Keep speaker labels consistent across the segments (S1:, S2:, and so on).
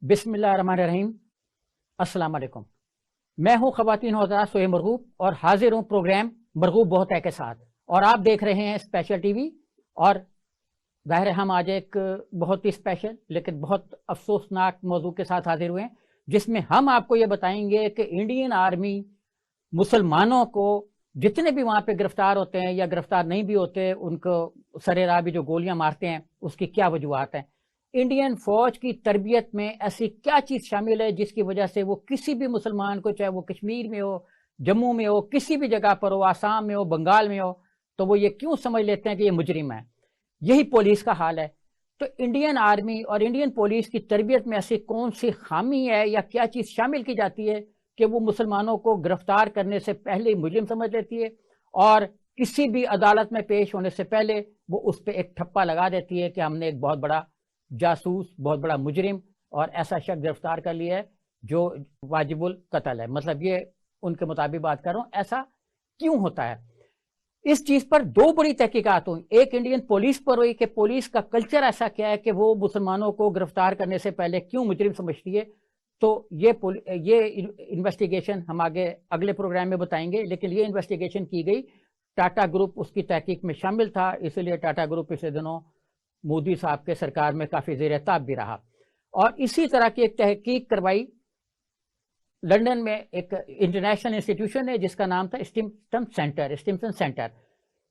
S1: بسم اللہ الرحمن الرحیم۔ السلام علیکم، میں ہوں خواتین و حضرات سہیل مرغوب اور حاضر ہوں پروگرام مرغوب بہت ہے کے ساتھ، اور آپ دیکھ رہے ہیں اسپیشل ٹی وی۔ اور ظاہر ہم آج ایک بہت ہی اسپیشل لیکن بہت افسوسناک موضوع کے ساتھ حاضر ہوئے ہیں، جس میں ہم آپ کو یہ بتائیں گے کہ انڈین آرمی مسلمانوں کو جتنے بھی وہاں پہ گرفتار ہوتے ہیں یا گرفتار نہیں بھی ہوتے، ان کو سرے راہ بھی جو گولیاں مارتے ہیں، اس کی کیا وجوہات ہیں۔ انڈین فوج کی تربیت میں ایسی کیا چیز شامل ہے جس کی وجہ سے وہ کسی بھی مسلمان کو، چاہے وہ کشمیر میں ہو، جموں میں ہو، کسی بھی جگہ پر ہو، آسام میں ہو، بنگال میں ہو، تو وہ یہ کیوں سمجھ لیتے ہیں کہ یہ مجرم ہے۔ یہی پولیس کا حال ہے۔ تو انڈین آرمی اور انڈین پولیس کی تربیت میں ایسی کون سی خامی ہے یا کیا چیز شامل کی جاتی ہے کہ وہ مسلمانوں کو گرفتار کرنے سے پہلے مجرم سمجھ لیتی ہے، اور کسی بھی عدالت میں پیش ہونے سے پہلے وہ اس پہ ایک ٹھپا لگا دیتی ہے کہ ہم نے ایک بہت بڑا جاسوس، بہت بڑا مجرم اور ایسا شخص گرفتار کر لیا ہے جو واجب القتل ہے۔ مطلب یہ ان کے مطابق بات کر رہا ہوں، ایسا کیوں ہوتا ہے؟ اس چیز پر دو بڑی تحقیقات ہوئی، ایک انڈین پولیس پر ہوئی کہ پولیس کا کلچر ایسا کیا ہے کہ وہ مسلمانوں کو گرفتار کرنے سے پہلے کیوں مجرم سمجھتی ہے۔ تو یہ انویسٹیگیشن ہم اگلے پروگرام میں بتائیں گے، لیکن یہ انویسٹیگیشن کی گئی، ٹاٹا گروپ اس کی تحقیق میں شامل تھا، اس لیے ٹاٹا گروپ پچھلے دنوں مودی صاحب کے سرکار میں کافی زیر تاب بھی رہا۔ اور اسی طرح کی ایک تحقیق کروائی لندن میں ایک انٹرنیشنل انسٹیٹیوشن ہے جس کا نام تھا اسٹمسن سینٹر۔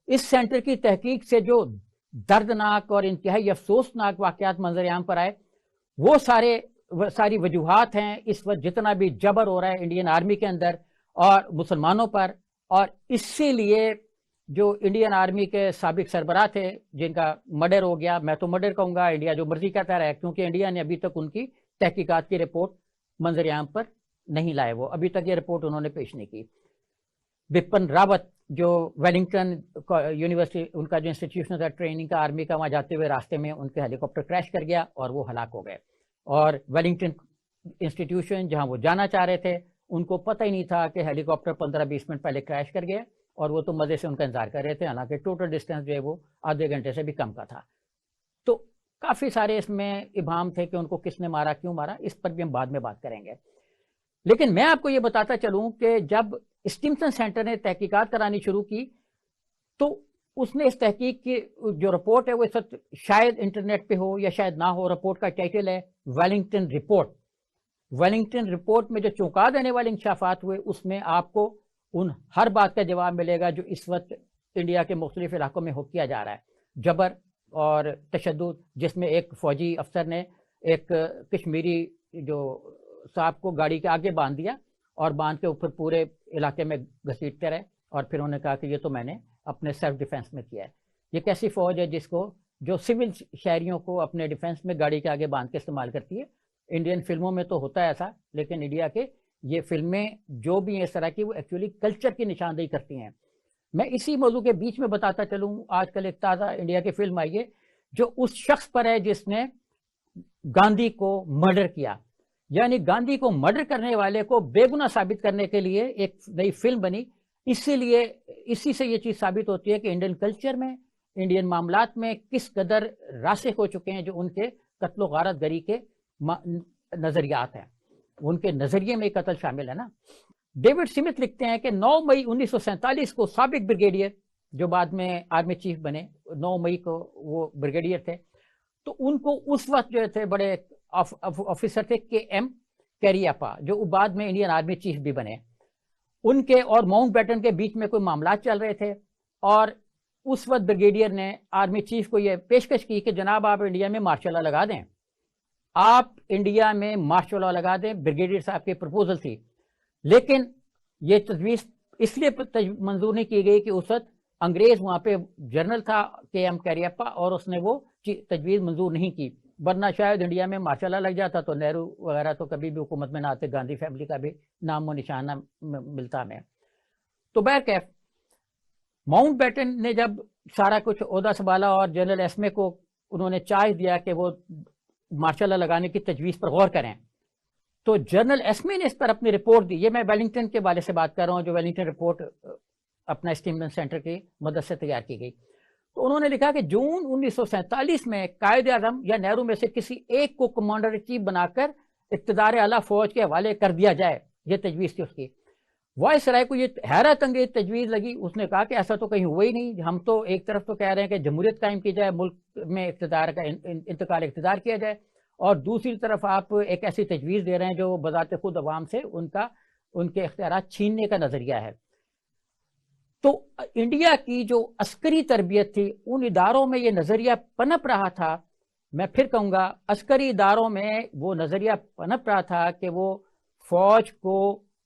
S1: اس سینٹر کی تحقیق سے جو دردناک اور انتہائی افسوسناک واقعات منظر عام پر آئے، وہ ساری وجوہات ہیں اس وقت جتنا بھی جبر ہو رہا ہے انڈین آرمی کے اندر اور مسلمانوں پر، اور اسی لیے جو انڈین آرمی کے سابق سربراہ تھے جن کا مرڈر ہو گیا، میں تو مرڈر کہوں گا، انڈیا جو مرضی کہتا رہا ہے، کیونکہ انڈیا نے ابھی تک ان کی تحقیقات کی رپورٹ منظر عام پر نہیں لائے، وہ ابھی تک یہ رپورٹ انہوں نے پیش نہیں کی۔ بپن راوت جو ویلنگٹن یونیورسٹی، ان کا جو انسٹیٹیوشن تھا ٹریننگ کا آرمی کا، وہاں جاتے ہوئے راستے میں ان کے ہیلی کاپٹر کریش کر گیا اور وہ ہلاک ہو گئے۔ اور ویلنگٹن انسٹیٹیوشن جہاں وہ جانا چاہ رہے تھے، ان کو پتہ ہی نہیں تھا کہ ہیلی کاپٹر 15-20 منٹ پہلے کریش کر گیا، اور وہ تو مزے سے ان کا انتظار کر رہے تھے، حالانکہ ٹوٹل ڈسٹینس جو ہے وہ آدھے گھنٹے سے بھی کم کا تھا۔ تو کافی سارے اس میں ابہام تھے کہ ان کو کس نے مارا، کیوں مارا، اس پر بھی ہم بعد میں بات کریں گے۔ لیکن میں آپ کو یہ بتاتا چلوں کہ جب اسٹمسن سینٹر نے تحقیقات کرانی شروع کی تو اس نے اس تحقیق کی جو رپورٹ ہے وہ اس وقت شاید انٹرنیٹ پہ ہو یا شاید نہ ہو، رپورٹ کا ٹائٹل ہے ویلنگٹن رپورٹ۔ ویلنگٹن رپورٹ میں جو چونکا دینے والے انکشافات ہوئے، اس میں آپ کو ان ہر بات کا جواب ملے گا جو اس وقت انڈیا کے مختلف علاقوں میں کیا جا رہا ہے، جبر اور تشدد، جس میں ایک فوجی افسر نے ایک کشمیری جو صاحب کو گاڑی کے آگے باندھ دیا اور باندھ کے اوپر پورے علاقے میں گھسیٹتے رہے، اور پھر انہوں نے کہا کہ یہ تو میں نے اپنے سیلف ڈیفense میں کیا ہے۔ یہ کیسی فوج ہے جو سول شہریوں کو اپنے ڈیفنس میں گاڑی کے آگے باندھ کے استعمال کرتی ہے؟ انڈین فلموں میں تو ہوتا ہے ایسا، لیکن انڈیا کے یہ فلمیں جو بھی ہیں اس طرح کی، وہ ایکچولی کلچر کی نشاندہی کرتی ہیں۔ میں اسی موضوع کے بیچ میں بتاتا چلوں، آج کل ایک تازہ انڈیا کی فلم آئی ہے جو اس شخص پر ہے جس نے گاندھی کو مرڈر کیا، یعنی گاندھی کو مرڈر کرنے والے کو بے گناہ ثابت کرنے کے لیے ایک نئی فلم بنی۔ اسی سے یہ چیز ثابت ہوتی ہے کہ انڈین کلچر میں، انڈین معاملات میں کس قدر راسخ ہو چکے ہیں جو ان کے قتل و غارت گری کے نظریات ہیں، ان کے نظریے میں قتل شامل ہے نا۔ ڈیوڈ سمتھ لکھتے ہیں کہ 9 مئی 1947 کو سابق بریگیڈیئر جو بعد میں آرمی چیف بنے، 9 مئی کو وہ بریگیڈیئر تھے، تو ان کو اس وقت جو تھے بڑے آفیسر تھے کے.ایم. کیریاپا، جو بعد میں انڈین آرمی چیف بھی بنے، ان کے اور ماؤنٹ بیٹن کے بیچ میں کوئی معاملات چل رہے تھے، اور اس وقت بریگیڈیئر نے آرمی چیف کو یہ پیشکش کی کہ جناب آپ انڈیا میں مارشل لا لگا دیں، آپ انڈیا میں مارشل لا لگا دیں۔ بریگیڈیئر صاحب کی پرپوزل تھی، لیکن یہ تجویز اس لیے منظور نہیں کی گئی کہ اس وقت انگریز وہاں پہ جنرل تھا کے.ایم. کیریاپا، اور اس نے وہ تجویز منظور نہیں کی، ورنہ شاید انڈیا میں مارشل لا لگ جاتا تو نہرو وغیرہ تو کبھی بھی حکومت میں نہ آتے، گاندھی فیملی کا بھی نام و نشان نہ ملتا ہمیں۔ تو بہرکیف ماؤنٹ بیٹن نے جب سارا کچھ عہدہ سنبھالا اور جنرل ایسمے کو انہوں نے چارج دیا کہ وہ مارشل لا لگانے کی تجویز پر غور کریں، تو جنرل ایسمے نے اس پر اپنی رپورٹ دی۔ یہ میں ویلنگٹن کے والے سے بات کر رہا ہوں، جو ویلنگٹن رپورٹ اپنا اسٹمسن سینٹر کی مدد سے تیار کی گئی۔ تو انہوں نے لکھا کہ جون 1947 میں قائد اعظم یا نہرو میں سے کسی ایک کو کمانڈر چیف بنا کر اقتدار اعلیٰ فوج کے حوالے کر دیا جائے، یہ تجویز تھی اس کی۔ وائس رائے کو یہ حیرت انگیز تجویز لگی، اس نے کہا کہ ایسا تو کہیں ہوا ہی نہیں، ہم تو ایک طرف تو کہہ رہے ہیں کہ جمہوریت قائم کی جائے، ملک میں اقتدار کا انتقال اقتدار کیا جائے، اور دوسری طرف آپ ایک ایسی تجویز دے رہے ہیں جو بذات خود عوام سے ان کے اختیارات چھیننے کا نظریہ ہے۔ تو انڈیا کی جو عسکری تربیت تھی، ان اداروں میں یہ نظریہ پنپ رہا تھا، میں پھر کہوں گا عسکری اداروں میں وہ نظریہ پنپ رہا تھا کہ وہ فوج کو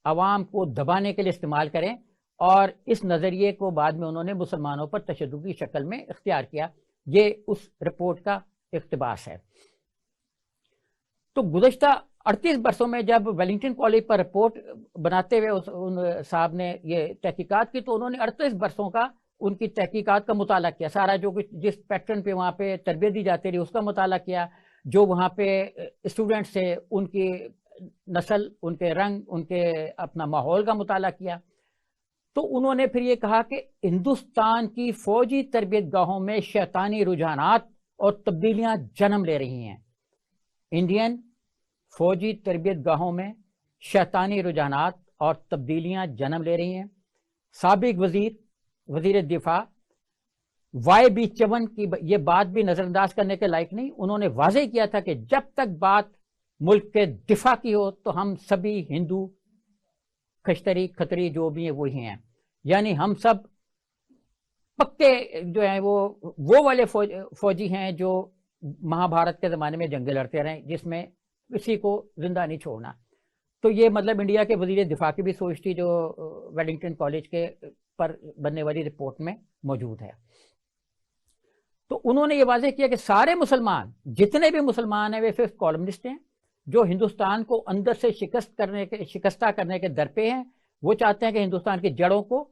S1: عوام کو دبانے کے لیے استعمال کریں، اور اس نظریے کو بعد میں انہوں نے مسلمانوں پر تشدد کی شکل میں اختیار کیا۔ یہ اس رپورٹ کا اقتباس ہے۔ تو گزشتہ 38 برسوں میں جب ویلنگٹن کالج پر رپورٹ بناتے ہوئے ان صاحب نے یہ تحقیقات کی، تو انہوں نے 38 برسوں کا ان کی تحقیقات کا مطالعہ کیا، سارا جو کچھ جس پیٹرن پہ وہاں پہ تربیت دی جاتی رہی اس کا مطالعہ کیا، جو وہاں پہ اسٹوڈنٹس تھے ان کی نسل، ان کے رنگ، ان کے اپنا ماحول کا مطالعہ کیا۔ تو انہوں نے پھر یہ کہا کہ ہندوستان کی فوجی تربیت گاہوں میں شیطانی رجحانات اور تبدیلیاں جنم لے رہی ہیں۔ انڈین فوجی تربیت گاہوں میں شیطانی رجحانات اور تبدیلیاں جنم لے رہی ہیں۔ سابق وزیر دفاع وائی بی چون کی یہ بات بھی نظر انداز کرنے کے لائق نہیں، انہوں نے واضح کیا تھا کہ جب تک بات ملک کے دفاع کی ہو تو ہم سبھی ہندو کشتری کھتری جو بھی ہیں وہی ہیں، یعنی ہم سب پکے جو ہیں وہ والے فوجی ہیں جو مہابھارت کے زمانے میں جنگیں لڑتے رہے، جس میں کسی کو زندہ نہیں چھوڑنا۔ تو یہ مطلب انڈیا کے وزیر دفاع کی بھی سوچ تھی جو ویلنگٹن کالج کے پر بننے والی رپورٹ میں موجود ہے۔ تو انہوں نے یہ واضح کیا کہ سارے مسلمان، جتنے بھی مسلمان ہیں، وہ ففتھ کالمنسٹ ہیں، جو ہندوستان کو اندر سے شکستہ کرنے کے درپے ہیں۔ وہ چاہتے ہیں کہ ہندوستان کی جڑوں کو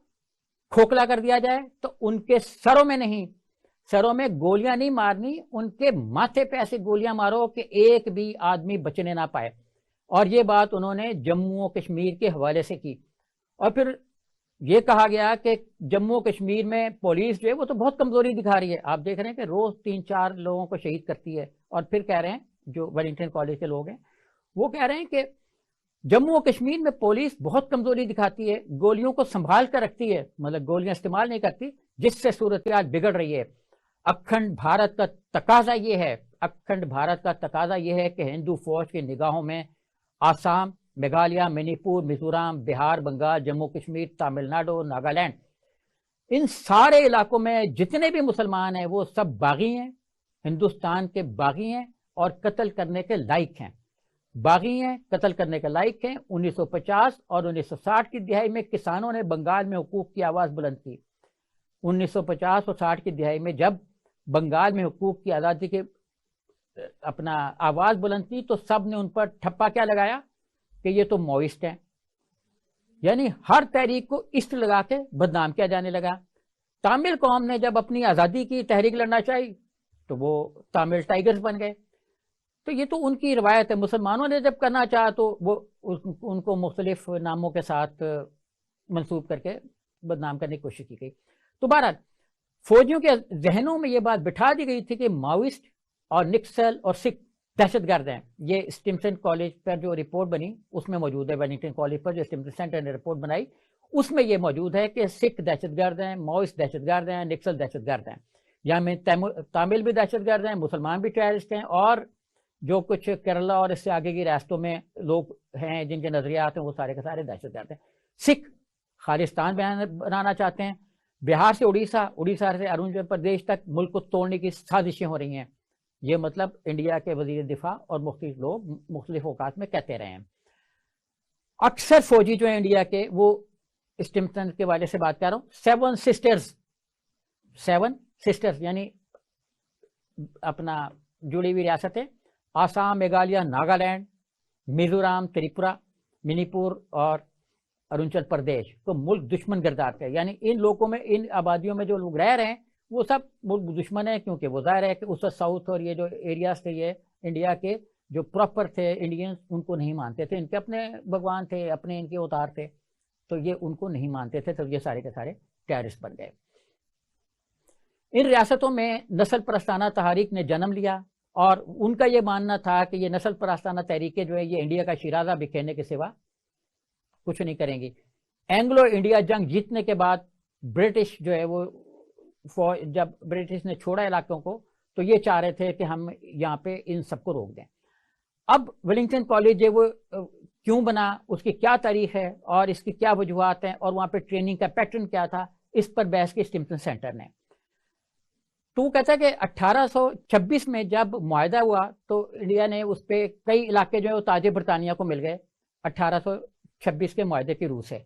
S1: کھوکھلا کر دیا جائے، تو ان کے سروں میں نہیں، سروں میں گولیاں نہیں مارنی، ان کے ماتھے پہ ایسے گولیاں مارو کہ ایک بھی آدمی بچنے نہ پائے۔ اور یہ بات انہوں نے جموں و کشمیر کے حوالے سے کی۔ اور پھر یہ کہا گیا کہ جموں و کشمیر میں پولیس جو ہے وہ تو بہت کمزوری دکھا رہی ہے، آپ دیکھ رہے ہیں کہ روز 3-4 لوگوں کو شہید کرتی ہے۔ اور پھر کہہ رہے ہیں جو ویلنگٹن کالج کے لوگ ہیں وہ کہہ رہے ہیں کہ جموں و کشمیر میں پولیس بہت کمزوری دکھاتی ہے، گولیوں کو سنبھال کر رکھتی ہے، مطلب گولیاں استعمال نہیں کرتی، جس سے صورتحال بگڑ رہی ہے۔ اکھنڈ بھارت کا تقاضا یہ ہے کہ ہندو فوج کی نگاہوں میں آسام، میگھالیہ، منی پور، میزورام، بہار، بنگال، جموں کشمیر، تامل ناڈو، ناگالینڈ، ان سارے علاقوں میں جتنے بھی مسلمان ہیں وہ سب باغی ہیں، ہندوستان کے باغی ہیں اور قتل کرنے کے لائق ہیں، باغی ہیں، قتل کرنے کے لائق ہیں۔ 1950 اور 1960 کی دہائی میں کسانوں نے بنگال میں حقوق کی آواز بلند کی۔ 1950 اور 60 کی دہائی میں جب بنگال میں حقوق کی آزادی کے اپنا آواز بلند کی تو سب نے ان پر ٹھپا کیا لگایا کہ یہ تو ماوئسٹ ہیں، یعنی ہر تحریک کو اسٹ لگا کے بدنام کیا جانے لگا۔ تامل قوم نے جب اپنی آزادی کی تحریک لڑنا چاہی تو وہ تامل ٹائیگرز بن گئے۔ تو یہ تو ان کی روایت ہے۔ مسلمانوں نے جب کرنا چاہا تو وہ ان کو مختلف ناموں کے ساتھ منسوب کر کے بدنام کرنے کی کوشش کی گئی۔ تو بہرحال فوجیوں کے ذہنوں میں یہ بات بٹھا دی گئی تھی کہ ماوئسٹ اور نکسل اور سکھ دہشت گرد ہیں۔ یہ اسٹمسن کالج پر جو رپورٹ بنی اس میں موجود ہے، ویلنگٹن کالج پر جو اسٹمسن سینٹر نے رپورٹ بنائی اس میں یہ موجود ہے کہ سکھ دہشت گرد ہیں، ماوئسٹ دہشت گرد ہیں، نکسل دہشت گرد ہیں، یہاں تامل بھی دہشت گرد ہیں، مسلمان بھی ٹیررسٹ ہیں، اور جو کچھ کیرلا اور اس سے آگے کی ریاستوں میں لوگ ہیں جن کے نظریات ہیں وہ سارے کے سارے دہشت گرد ہیں۔ سکھ خالصتان بنانا چاہتے ہیں، بہار سے اڑیسہ سے اروناچل پردیش تک ملک کو توڑنے کی سازشیں ہو رہی ہیں۔ یہ مطلب انڈیا کے وزیر دفاع اور مختلف لوگ مختلف اوقات میں کہتے رہے ہیں۔ اکثر فوجی جو ہیں انڈیا کے وہ اسٹمسن کے والے سے بات کر رہا ہوں، 7 سسٹرز یعنی اپنا جڑی ہوئی ریاستیں، آسام، میگھالیہ، ناگالینڈ، میزورام، تریپورا، منی پور اور اروناچل پردیش کو ملک دشمن گردار ہے۔ یعنی ان لوگوں میں، ان آبادیوں میں جو لوگ رہ رہے ہیں وہ سب ملک دشمن ہیں، کیونکہ وہ ظاہر ہے کہ اس وقت ساؤتھ اور یہ جو ایریاز تھے یہ انڈیا کے جو پراپر تھے انڈینز ان کو نہیں مانتے تھے، ان کے اپنے بھگوان تھے، اپنے ان کے اوتار تھے، تو یہ ان کو نہیں مانتے تھے، تو یہ سارے کے سارے ٹیررسٹ بن گئے۔ ان ریاستوں میں نسل پرستانہ تحریک نے جنم لیا اور ان کا یہ ماننا تھا کہ یہ نسل پرستانہ تحریکیں جو ہے یہ انڈیا کا شیرازہ بکھیرنے کے سوا کچھ نہیں کریں گی. اینگلو انڈیا جنگ جیتنے کے بعد برٹش جو ہے وہ جب برٹش نے چھوڑا علاقوں کو تو یہ چاہ رہے تھے کہ ہم یہاں پہ ان سب کو روک دیں. اب ولنگٹن کالج وہ کیوں بنا, اس کی کیا تاریخ ہے اور اس کی کیا وجوہات ہیں اور وہاں پہ ٹریننگ کا پیٹرن کیا تھا, اس پر بحث کی اسٹمپٹن سینٹر نے. تو وہ کہتا ہے کہ 1826 میں جب معاہدہ ہوا تو انڈیا نے اس پہ کئی علاقے جو ہے وہ تاج برطانیہ کو مل گئے 1826 کے معاہدے کی روح سے.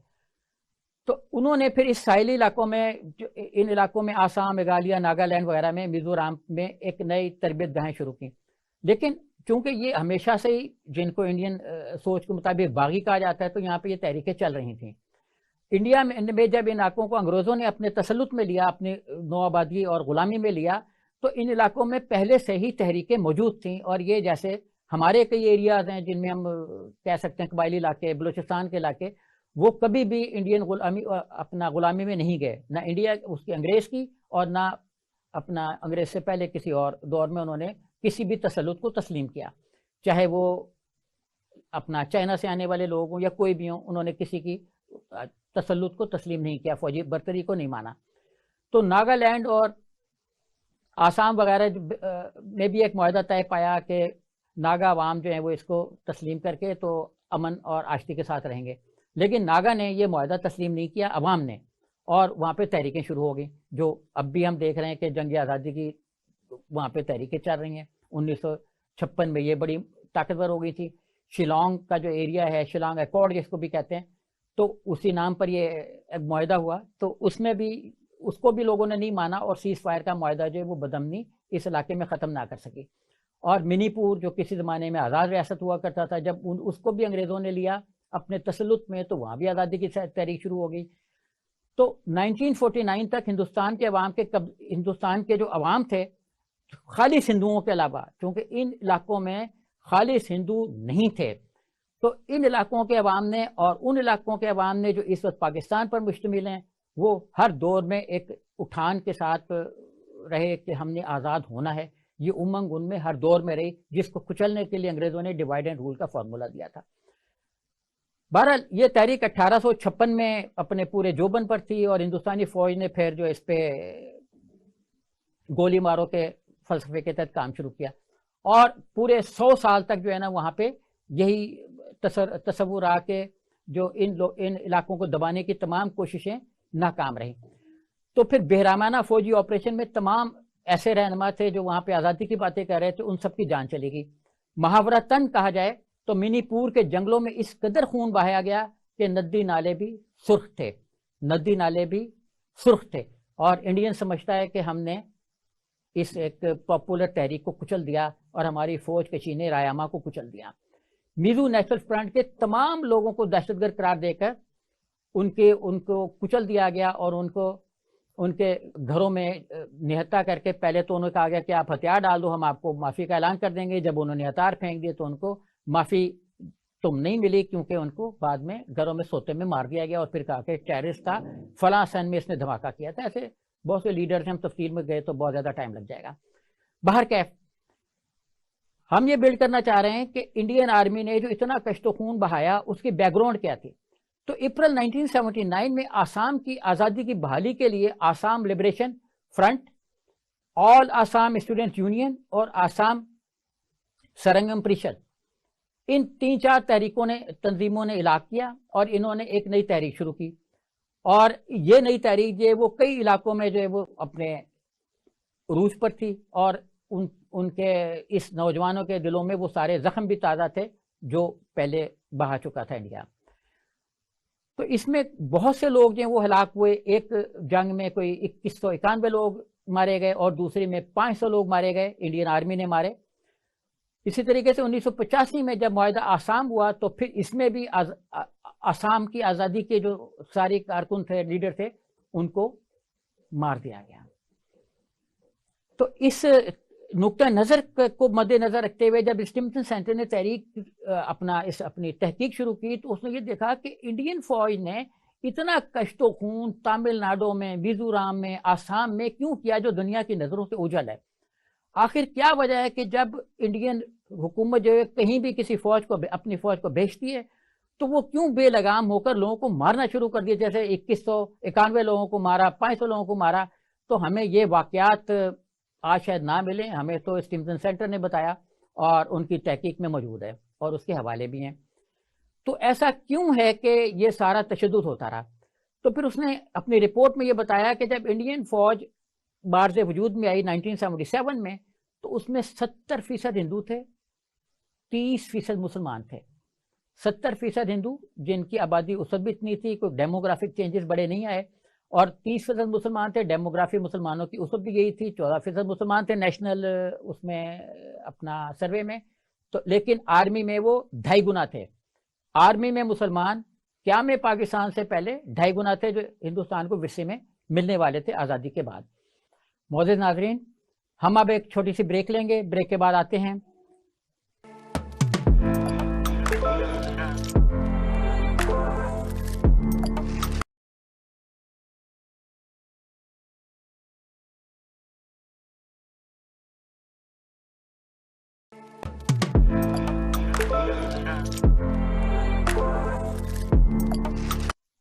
S1: تو انہوں نے پھر اس ساحلی علاقوں میں ان علاقوں میں آسام, میگھالیہ, ناگالینڈ وغیرہ میں, میزورام میں ایک نئی تربیت گاہیں شروع کی. لیکن چونکہ یہ ہمیشہ سے ہی جن کو انڈین سوچ کے مطابق باغی کہا جاتا ہے تو یہاں پہ یہ تحریکیں چل رہی تھیں. انڈیا میں جب ان علاقوں کو انگریزوں نے اپنے تسلط میں لیا, اپنی نوآبادی اور غلامی میں لیا, تو ان علاقوں میں پہلے سے ہی تحریکیں موجود تھیں. اور یہ جیسے ہمارے کئی ایریاز ہیں جن میں ہم کہہ سکتے ہیں قبائلی علاقے, بلوچستان کے علاقے, وہ کبھی بھی انڈین غلامی میں نہیں گئے, نہ انڈیا اس کی انگریز کی اور نہ اپنا انگریز سے پہلے کسی اور دور میں انہوں نے کسی بھی تسلط کو تسلیم کیا, چاہے وہ اپنا چائنا سے آنے والے لوگ ہوں یا کوئی بھی ہوں, انہوں نے کسی کی تسلط کو تسلیم نہیں کیا, فوجی برتری کو نہیں مانا. تو ناگالینڈ اور آسام وغیرہ میں بھی ایک معاہدہ طے پایا کہ ناگا عوام جو ہیں وہ اس کو تسلیم کر کے تو امن اور آشتی کے ساتھ رہیں گے. لیکن ناگا نے یہ معاہدہ تسلیم نہیں کیا, عوام نے, اور وہاں پہ تحریکیں شروع ہو گئیں جو اب بھی ہم دیکھ رہے ہیں کہ جنگ آزادی کی وہاں پہ تحریکیں چل رہی ہیں. 1956 میں یہ بڑی طاقتور ہو گئی تھی. شیلانگ کا جو ایریا ہے, شیلانگ ایکارڈ جس کو بھی کہتے ہیں, تو اسی نام پر یہ ایک معاہدہ ہوا. تو اس میں بھی اس کو بھی لوگوں نے نہیں مانا اور سیز فائر کا معاہدہ جو ہے وہ بدامنی اس علاقے میں ختم نہ کر سکی. اور منی پور جو کسی زمانے میں آزاد ریاست ہوا کرتا تھا, جب اس کو بھی انگریزوں نے لیا اپنے تسلط میں تو وہاں بھی آزادی کی تحریک شروع ہو گئی. تو 1949 تک ہندوستان کے جو عوام تھے خالص ہندوؤں کے علاوہ, چونکہ ان علاقوں میں خالص ہندو نہیں تھے, تو ان علاقوں کے عوام نے اور ان علاقوں کے عوام نے جو اس وقت پاکستان پر مشتمل ہیں وہ ہر دور میں ایک اٹھان کے ساتھ رہے کہ ہم نے آزاد ہونا ہے. یہ امنگ ان میں ہر دور میں رہی, جس کو کچلنے کے لیے انگریزوں نے ڈیوائڈ اینڈ رول کا فارمولا دیا تھا. بہرحال یہ تحریک 1856 میں اپنے پورے جوبن پر تھی اور ہندوستانی فوج نے پھر جو اس پہ گولی مارو کے فلسفے کے تحت کام شروع کیا, اور پورے 100 سال تک جو ہے نا وہاں پہ یہی تصور رہا کہ جو ان علاقوں کو دبانے کی تمام کوششیں ناکام رہیں. تو پھر بہرامانہ فوجی آپریشن میں تمام ایسے رہنما تھے جو وہاں پہ آزادی کی باتیں کر رہے تھے, ان سب کی جان چلی گئی. محاورتاً کہا جائے تو منی پور کے جنگلوں میں اس قدر خون بہایا گیا کہ ندی نالے بھی سرخ تھے, اور انڈین سمجھتا ہے کہ ہم نے اس ایک پاپولر تحریک کو کچل دیا اور ہماری فوج کشی نے رایامہ کو کچل دیا. میزو نیشنل فرنٹ کے تمام لوگوں کو دہشت گرد قرار دے کر ان کو کچل دیا گیا, اور ان کے گھروں میں نہتا کر کے پہلے تو انہوں نے کہا گیا کہ آپ ہتھیار ڈال دو, ہم آپ کو معافی کا اعلان کر دیں گے. جب انہوں نے ہتھیار پھینک دیے تو ان کو معافی تم نہیں ملی, کیونکہ ان کو بعد میں گھروں میں سوتے میں مار دیا گیا اور پھر کہا کہ ٹیررسٹ تھا, فلاں سن میں اس نے دھماکہ کیا تھا. ایسے بہت سے لیڈرز ہیں, ہم تفصیل میں گئے تو بہت زیادہ ٹائم لگ جائے گا. بہرکیف ہم یہ بلڈ کرنا چاہ رہے ہیں کہ انڈین آرمی نے جو اتنا کشت و خون بہایا اس کی بیک گراؤنڈ کیا تھی. تو اپریل 1979 میں آسام کی آزادی کی بحالی کے لیے آسام لبریشن فرنٹ, آل آسام اسٹوڈنٹ یونین اور آسام سرنگم پریشد, ان 3-4 تنظیموں نے الاغ کیا اور انہوں نے ایک نئی تحریک شروع کی. اور یہ نئی تحریک جو ہے وہ کئی علاقوں میں جو ہے وہ اپنے عروج پر تھی, اور ان کے اس نوجوانوں کے دلوں میں وہ سارے زخم بھی تازہ تھے جو پہلے بہا چکا تھا انڈیا. تو اس میں بہت سے لوگ جو ہیں وہ ہلاک ہوئے. ایک جنگ میں کوئی 2191 لوگ مارے گئے اور دوسری میں 500 لوگ مارے گئے, انڈین آرمی نے مارے. اسی طریقے سے 1985 میں جب معاہدہ آسام ہوا تو پھر اس میں بھی آسام کی آزادی کے جو سارے کارکن تھے, لیڈر تھے, ان کو مار دیا گیا. تو اس نقطہ نظر کو مد نظر رکھتے ہوئے جب اسٹمپٹن سینٹر نے تحریک اپنی تحقیق شروع کی تو اس نے یہ دیکھا کہ انڈین فوج نے اتنا کشت و خون تامل ناڈو میں, میزورام میں, آسام میں کیوں کیا جو دنیا کی نظروں سے اوجھل ہے. آخر کیا وجہ ہے کہ جب انڈین حکومت جو ہے کہیں بھی کسی فوج کو اپنی فوج کو بھیجتی ہے تو وہ کیوں بے لگام ہو کر لوگوں کو مارنا شروع کر دیا؟ جیسے 2191 لوگوں کو مارا، 500 لوگوں کو مارا. تو ہمیں یہ واقعات آج شاید نہ ملیں، ہمیں تو اسٹیمزن سینٹر نے بتایا اور ان کی تحقیق میں موجود ہے اور اس کے حوالے بھی ہیں. تو ایسا کیوں ہے کہ یہ سارا تشدد ہوتا رہا؟ تو پھر اس نے اپنی رپورٹ میں یہ بتایا کہ جب انڈین فوج بارز وجود میں آئی 1977 میں تو اس میں 70% ہندو تھے، 30% مسلمان تھے. 70% ہندو جن کی آبادی اس وقت بھی اتنی تھی، کوئی ڈیموگرافک چینجز بڑے نہیں آئے، اور 30% مسلمان تھے. ڈیموگرافی مسلمانوں کی اس وقت بھی یہی تھی، 14% مسلمان تھے نیشنل اس میں اپنا سروے میں. تو لیکن آرمی میں وہ 2.5 گنا تھے. آرمی میں مسلمان قیام پاکستان سے پہلے 2.5 گنا تھے جو ہندوستان کو ورثے میں ملنے والے تھے آزادی کے بعد. معزز ناظرین، ہم اب ایک چھوٹی سی بریک لیں گے، بریک کے بعد آتے ہیں.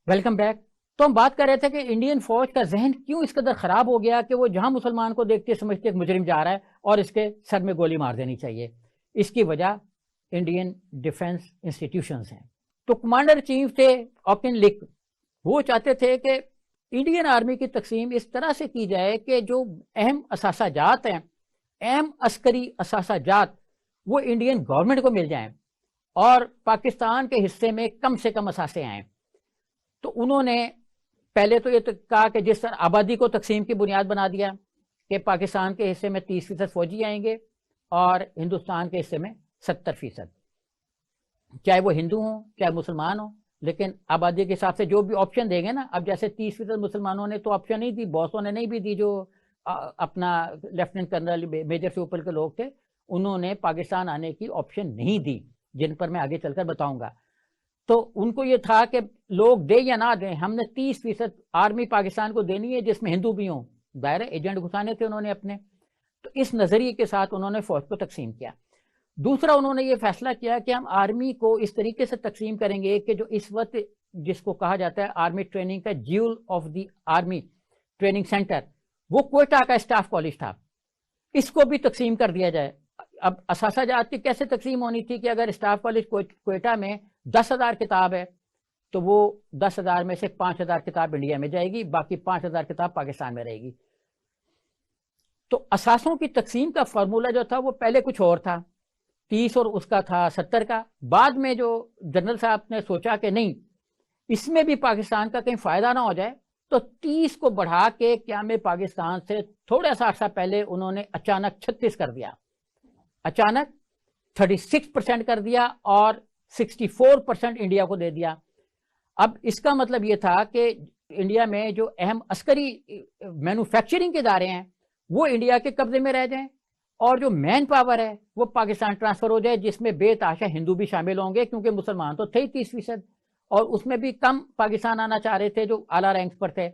S1: Welcome back. تو ہم بات کر رہے تھے کہ انڈین فوج کا ذہن کیوں اس قدر خراب ہو گیا کہ وہ جہاں مسلمان کو دیکھتے سمجھتے ایک مجرم جا رہا ہے اور اس کے سر میں گولی مار دینی چاہیے. اس کی وجہ انڈین ڈیفنس انسٹیٹیوشنز ہیں. تو کمانڈر چیف تھے اوکن لک، وہ چاہتے تھے کہ انڈین آرمی کی تقسیم اس طرح سے کی جائے کہ جو اہم اثاثہ جات ہیں، اہم عسکری اثاثہ جات، وہ انڈین گورنمنٹ کو مل جائیں اور پاکستان کے حصے میں کم سے کم اثاثے آئیں. تو انہوں نے پہلے تو یہ کہا کہ جس طرح آبادی کو تقسیم کی بنیاد بنا دیا کہ پاکستان کے حصے میں 30% فوجی آئیں گے اور ہندوستان کے حصے میں 70%، چاہے وہ ہندو ہوں چاہے مسلمان ہوں، لیکن آبادی کے حساب سے جو بھی آپشن دیں گے نا. اب جیسے 30% مسلمانوں نے تو آپشن نہیں دی، باسوں نے نہیں بھی دی، جو اپنا لیفٹیننٹ کرنل میجر سے اوپر کے لوگ تھے انہوں نے پاکستان آنے کی آپشن نہیں دی، جن پر میں آگے چل کر بتاؤں گا. تو ان کو یہ تھا کہ لوگ دیں یا نہ دیں، ہم نے 30% آرمی پاکستان کو دینی ہے جس میں ہندو بھی ہوں. دائرہ ایجنٹ گھسانے تھے انہوں نے اپنے. تو اس نظریے کے ساتھ انہوں نے فوج کو تقسیم کیا. دوسرا انہوں نے یہ فیصلہ کیا کہ ہم آرمی کو اس طریقے سے تقسیم کریں گے کہ جو اس وقت جس کو کہا جاتا ہے آرمی ٹریننگ کا jewel of the army training centre, وہ کوئٹہ کا اسٹاف کالج تھا، اس کو بھی تقسیم کر دیا جائے. اب اثاثہ جات کی کیسے تقسیم ہونی تھی کہ اگر اسٹاف کالج کوئٹہ میں 10,000 کتاب ہے تو وہ 10,000 میں سے 5,000 کتاب انڈیا میں جائے گی، باقی 5,000 کتاب پاکستان میں رہے گی. تو اثاثوں کی تقسیم کا فارمولہ جو تھا وہ پہلے کچھ اور تھا، 30 اور اس کا تھا 70 کا. بعد میں جو جنرل صاحب نے سوچا کہ نہیں، اس میں بھی پاکستان کا کہیں فائدہ نہ ہو جائے، تو 30 کو بڑھا کے قیام پاکستان سے تھوڑا سا عرصہ پہلے انہوں نے اچانک 36 کر دیا، اچانک 36% کر دیا اور 64% انڈیا کو دے دیا. اب اس کا مطلب یہ تھا کہ انڈیا میں جو اہم عسکری مینوفیکچرنگ کے ادارے ہیں وہ انڈیا کے قبضے میں رہ جائیں، اور جو مین پاور ہے وہ پاکستان ٹرانسفر ہو جائے، جس میں بے تحاشا ہندو بھی شامل ہوں گے کیونکہ مسلمان تو تھے ہی 30%، اور اس میں بھی کم پاکستان آنا چاہ رہے تھے جو اعلیٰ رینکس پر تھے.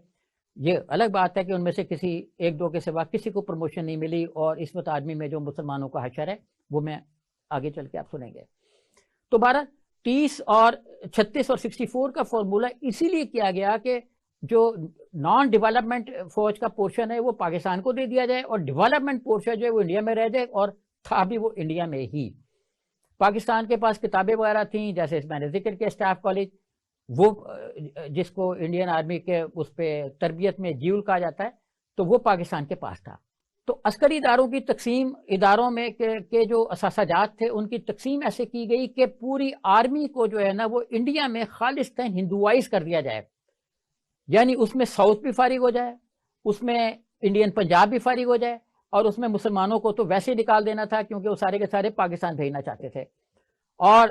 S1: یہ الگ بات ہے کہ ان میں سے کسی 1-2 کے سوا کسی کو پروموشن نہیں ملی، اور اس وقت آدمی میں جو مسلمانوں کا حشر ہے وہ میں آگے چل کے آپ سنیں گے. تو 30 اور 36 اور 64 کا فارمولہ اسی لیے کیا گیا کہ جو نان ڈیولپمنٹ فوج کا پورشن ہے وہ پاکستان کو دے دیا جائے، اور ڈیولپمنٹ پورشن جو ہے وہ انڈیا میں رہ جائے، اور تھا بھی وہ انڈیا میں ہی. پاکستان کے پاس کتابیں وغیرہ تھیں، جیسے میں نے ذکر کیا اسٹاف کالج، وہ جس کو انڈین آرمی کے اس پہ تربیت میں جیول کہا جاتا ہے، تو وہ پاکستان کے پاس تھا. تو عسکری اداروں کی تقسیم، اداروں میں کے جو اثاثہ جات تھے ان کی تقسیم ایسے کی گئی کہ پوری آرمی کو جو ہے نا وہ انڈیا میں خالصتاً ہندوائز کر دیا جائے، یعنی اس میں ساؤتھ بھی فارغ ہو جائے، اس میں انڈین پنجاب بھی فارغ ہو جائے، اور اس میں مسلمانوں کو تو ویسے ہی نکال دینا تھا کیونکہ وہ سارے کے سارے پاکستان بھیجنا چاہتے تھے. اور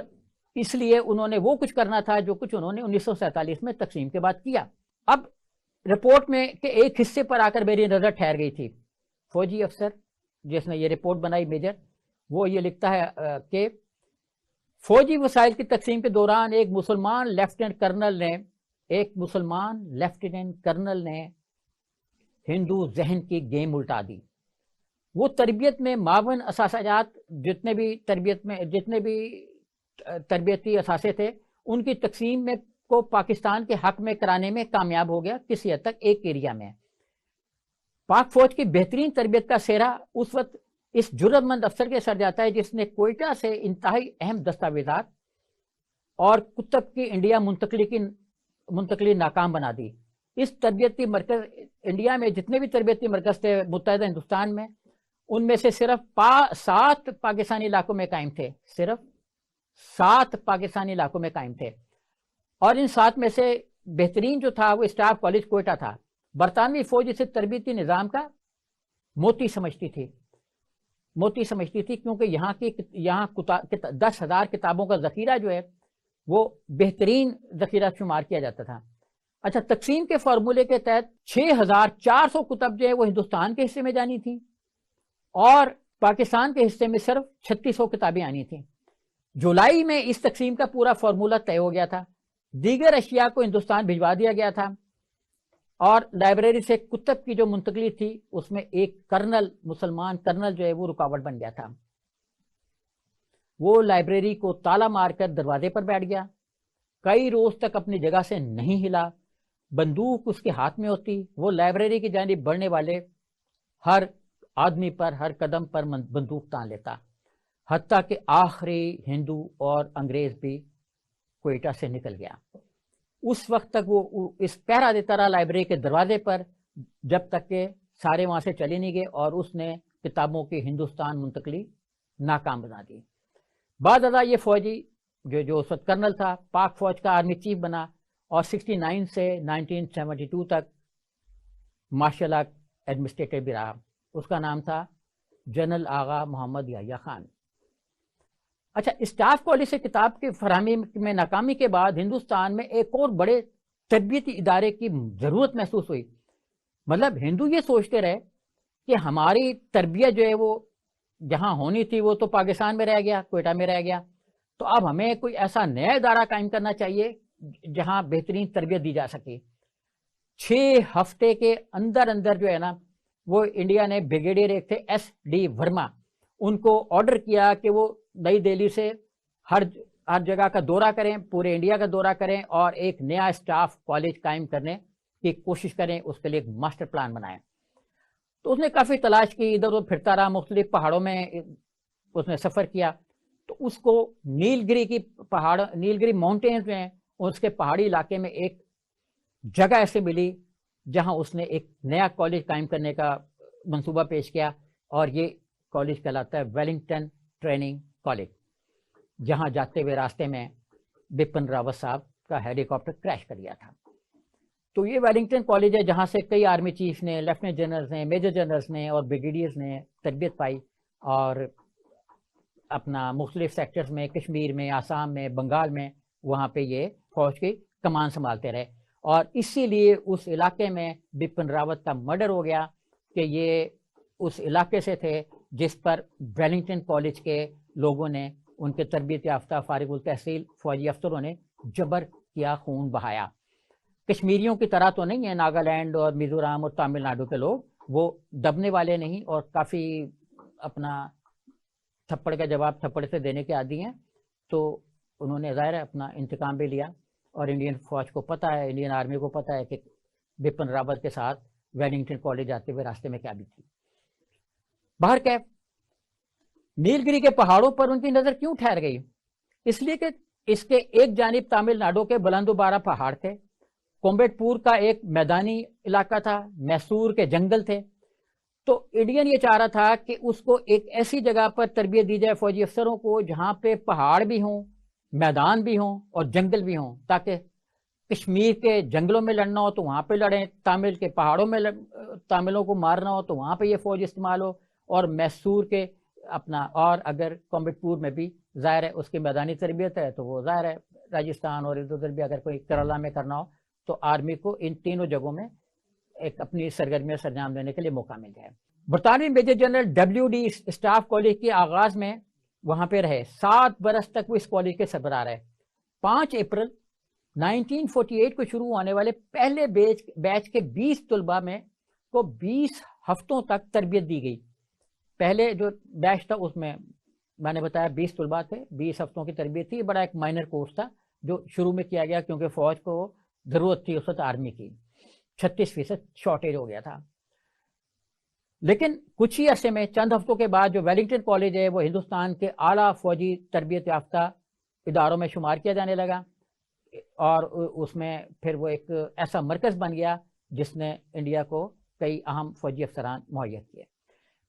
S1: اس لیے انہوں نے وہ کچھ کرنا تھا جو کچھ انہوں نے 1947 میں تقسیم کے بعد کیا. اب رپورٹ میں کہ ایک حصے پر آ کر میری نظر ٹھہر گئی تھی. فوجی افسر جس نے یہ رپورٹ بنائی میجر، وہ یہ لکھتا ہے کہ فوجی وسائل کی تقسیم کے دوران ایک مسلمان لیفٹیننٹ کرنل نے ہندو ذہن کی گیم الٹا دی. وہ تربیت میں معاون اثاثات جتنے بھی تربیتی اثاثے تھے ان کی تقسیم میں کو پاکستان کے حق میں کرانے میں کامیاب ہو گیا کسی حد تک ایک ایریا میں. پاک فوج کی بہترین تربیت کا سہرا اس وقت اس جرأت مند افسر کے سر جاتا ہے جس نے کوئٹہ سے انتہائی اہم دستاویزات اور کتب کی انڈیا منتقلی ناکام بنا دی. اس تربیتی مرکز انڈیا میں جتنے بھی تربیتی مرکز تھے متحدہ ہندوستان میں ان میں سے صرف 7 پاکستانی علاقوں میں قائم تھے، صرف 7 پاکستانی علاقوں میں قائم تھے، اور ان 7 میں سے بہترین جو تھا وہ اسٹاف کالج کوئٹہ تھا. برطانوی فوج اسے تربیتی نظام کا موتی سمجھتی تھی کیونکہ یہاں 10,000 کتابوں کا ذخیرہ جو ہے وہ بہترین ذخیرہ شمار کیا جاتا تھا. اچھا، تقسیم کے فارمولے کے تحت 6,400 کتب جو ہے وہ ہندوستان کے حصے میں جانی تھی اور پاکستان کے حصے میں صرف 3600 کتابیں آنی تھیں. جولائی میں اس تقسیم کا پورا فارمولہ طے ہو گیا تھا. دیگر اشیاء کو ہندوستان بھجوا دیا گیا تھا اور لائبریری سے کتب کی جو منتقلی تھی اس میں ایک مسلمان کرنل جو ہے وہ رکاوٹ بن گیا تھا. وہ لائبریری کو تالا مار کر دروازے پر بیٹھ گیا، کئی روز تک اپنی جگہ سے نہیں ہلا، بندوق اس کے ہاتھ میں ہوتی، وہ لائبریری کی جانب بڑھنے والے ہر آدمی پر ہر قدم پر بندوق تان لیتا، حتیٰ کہ آخری ہندو اور انگریز بھی کوئٹہ سے نکل گیا. اس وقت تک وہ اس پہرا دیتا رہا لائبریری کے دروازے پر جب تک کہ سارے وہاں سے چلے نہیں گئے اور اس نے کتابوں کی ہندوستان منتقلی ناکام بنا دی. بعد ازاں یہ فوجی جو اس وقت کرنل تھا پاک فوج کا آرمی چیف بنا اور 69 سے 1972 تک مارشل آرٹ ایڈمنسٹریٹر بھی رہا. اس کا نام تھا جنرل آغا محمد یحییٰ خان. اچھا، اسٹاف کالج سے کتاب کی فراہمی میں ناکامی کے بعد ہندوستان میں ایک اور بڑے تربیتی ادارے کی ضرورت محسوس ہوئی. مطلب ہندو یہ سوچتے رہے کہ ہماری تربیت جو ہے وہ جہاں ہونی تھی وہ تو پاکستان میں رہ گیا، کوئٹہ میں رہ گیا، تو اب ہمیں کوئی ایسا نیا ادارہ قائم کرنا چاہیے جہاں بہترین تربیت دی جا سکے. 6 ہفتے کے اندر جو ہے نا وہ انڈیا نے بریگیڈیئر ایک تھے S.D. ورما، ان کو آرڈر کیا کہ وہ نئی دہلی سے ہر جگہ کا دورہ کریں، پورے انڈیا کا دورہ کریں اور ایک نیا اسٹاف کالج قائم کرنے کی کوشش کریں، اس کے لیے ایک ماسٹر پلان بنائیں. تو اس نے کافی تلاش کی، ادھر ادھر پھرتا رہا، مختلف پہاڑوں میں اس نے سفر کیا، تو اس کو نیلگری ماؤنٹینز جو ہیں اس کے پہاڑی علاقے میں ایک جگہ ایسے ملی جہاں اس نے ایک نیا کالج قائم کرنے کا منصوبہ پیش کیا، اور یہ کالج کہلاتا ہے ویلنگٹن ٹریننگ کالج، جہاں جاتے ہوئے راستے میں بپن راوت صاحب کا ہیلی کاپٹر کریش کر گیا تھا. تو یہ ویلنگٹن کالج ہے جہاں سے کئی آرمی چیف نے، لیفٹیننٹ جنرلز نے، میجر جنرلز نے اور بریگیڈیئرز نے تربیت پائی اور اپنا مختلف سیکٹرز میں، کشمیر میں، آسام میں، بنگال میں، وہاں پہ یہ فوج کی کمان سنبھالتے رہے. اور اسی لیے اس علاقے میں بپن راوت کا مرڈر ہو گیا کہ یہ اس علاقے سے تھے جس پر ویلنگٹن کالج کے لوگوں نے، ان کے تربیت یافتہ فارغ التحصیل فوجی افسروں نے جبر کیا، خون بہایا. کشمیریوں کی طرح تو نہیں ہے، ناگالینڈ اور میزورام اور تامل ناڈو کے لوگ وہ دبنے والے نہیں اور کافی اپنا تھپڑ کا جواب تھپڑ سے دینے کے عادی ہیں. تو انہوں نے ظاہر ہے اپنا انتقام بھی لیا، اور انڈین فوج کو پتہ ہے، انڈین آرمی کو پتہ ہے کہ بپن راوت کے ساتھ ویلنگٹن کالج جاتے ہوئے راستے میں کیا بھی تھی. باہر کیف نیلگری کے پہاڑوں پر ان کی نظر کیوں ٹھہر گئی؟ اس لیے کہ اس کے ایک جانب تامل ناڈو کے بلند و بالا پہاڑ تھے، کومبیٹ پور کا ایک میدانی علاقہ تھا، میسور کے جنگل تھے. تو انڈین یہ چاہ رہا تھا کہ اس کو ایک ایسی جگہ پر تربیت دی جائے فوجی افسروں کو جہاں پہ پہاڑ بھی ہوں، میدان بھی ہوں اور جنگل بھی ہوں، تاکہ کشمیر کے جنگلوں میں لڑنا ہو تو وہاں پہ لڑیں، تامل کے پہاڑوں میں تاملوں کو مارنا ہو تو وہاں پہ یہ فوج استعمال ہو، اور میسور کے اپنا، اور اگر کومبیٹ پور میں بھی ظاہر ہے اس کی میدانی تربیت ہے تو وہ ظاہر ہے راجستھان اور ادھر ادھر بھی اگر کوئی کیرلا میں کرنا ہو تو آرمی کو ان تینوں جگہوں میں ایک اپنی سرگرمیاں سرانجام دینے کے لیے موقع مل جائے. برطانوی major general WD staff college کے آغاز میں وہاں پہ رہے، 7 برس تک وہ اس کالج کے سربراہ رہے. 5 اپریل 1948 کو شروع ہونے والے پہلے بیچ کے 20 طلباء میں کو 20 ہفتوں تک تربیت دی گئی. پہلے جو بیچ تھا اس میں نے بتایا 20 طلباء تھے، 20 ہفتوں کی تربیت تھی. بڑا ایک مائنر کورس تھا جو شروع میں کیا گیا کیونکہ فوج کو ضرورت تھی اس وقت آرمی کی. 36% شارٹیج ہو گیا تھا. لیکن کچھ ہی عرصے میں چند ہفتوں کے بعد جو ویلنگٹن کالج ہے وہ ہندوستان کے اعلیٰ فوجی تربیت یافتہ اداروں میں شمار کیا جانے لگا، اور اس میں پھر وہ ایک ایسا مرکز بن گیا جس نے انڈیا کو کئی اہم فوجی افسران مہیا کیے.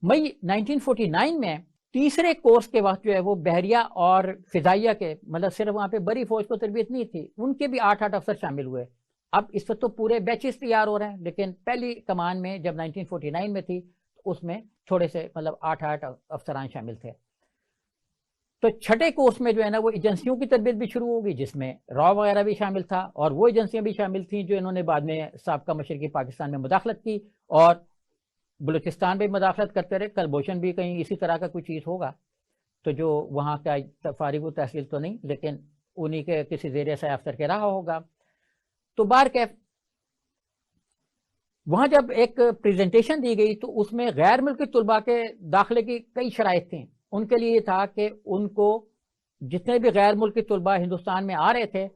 S1: مئی 1949 میں تیسرے کورس کے وقت جو ہے وہ بحریہ اور فضائیہ کے، مطلب صرف وہاں پہ بڑی فوج کو تربیت نہیں تھی، ان کے بھی 8 افسر شامل ہوئے. اب اس وقت تو پورے بیچز تیار ہو رہے ہیں، لیکن پہلی کمان میں جب 1949 میں تھی اس میں تھوڑے سے مطلب 8 افسران شامل تھے. تو چھٹے کورس میں جو ہے نا وہ ایجنسیوں کی تربیت بھی شروع ہوگی، جس میں را وغیرہ بھی شامل تھا، اور وہ ایجنسیاں بھی شامل تھیں جو انہوں نے بعد میں سابقہ مشرقی پاکستان میں مداخلت کی، اور بلوچستان میں مداخلت کرتے رہے. کلبھوشن بھی کہیں اسی طرح کا کوئی چیز ہوگا، تو جو وہاں کا فارغ و تحصیل تو نہیں، لیکن انہی کے کسی زیر سایہ افسر کے رہا ہوگا. تو بہرکیف وہاں جب ایک پریزنٹیشن دی گئی تو اس میں غیر ملکی طلباء کے داخلے کی کئی شرائط تھیں. ان کے لیے یہ تھا کہ ان کو جتنے بھی غیر ملکی طلباء ہندوستان میں آ رہے تھے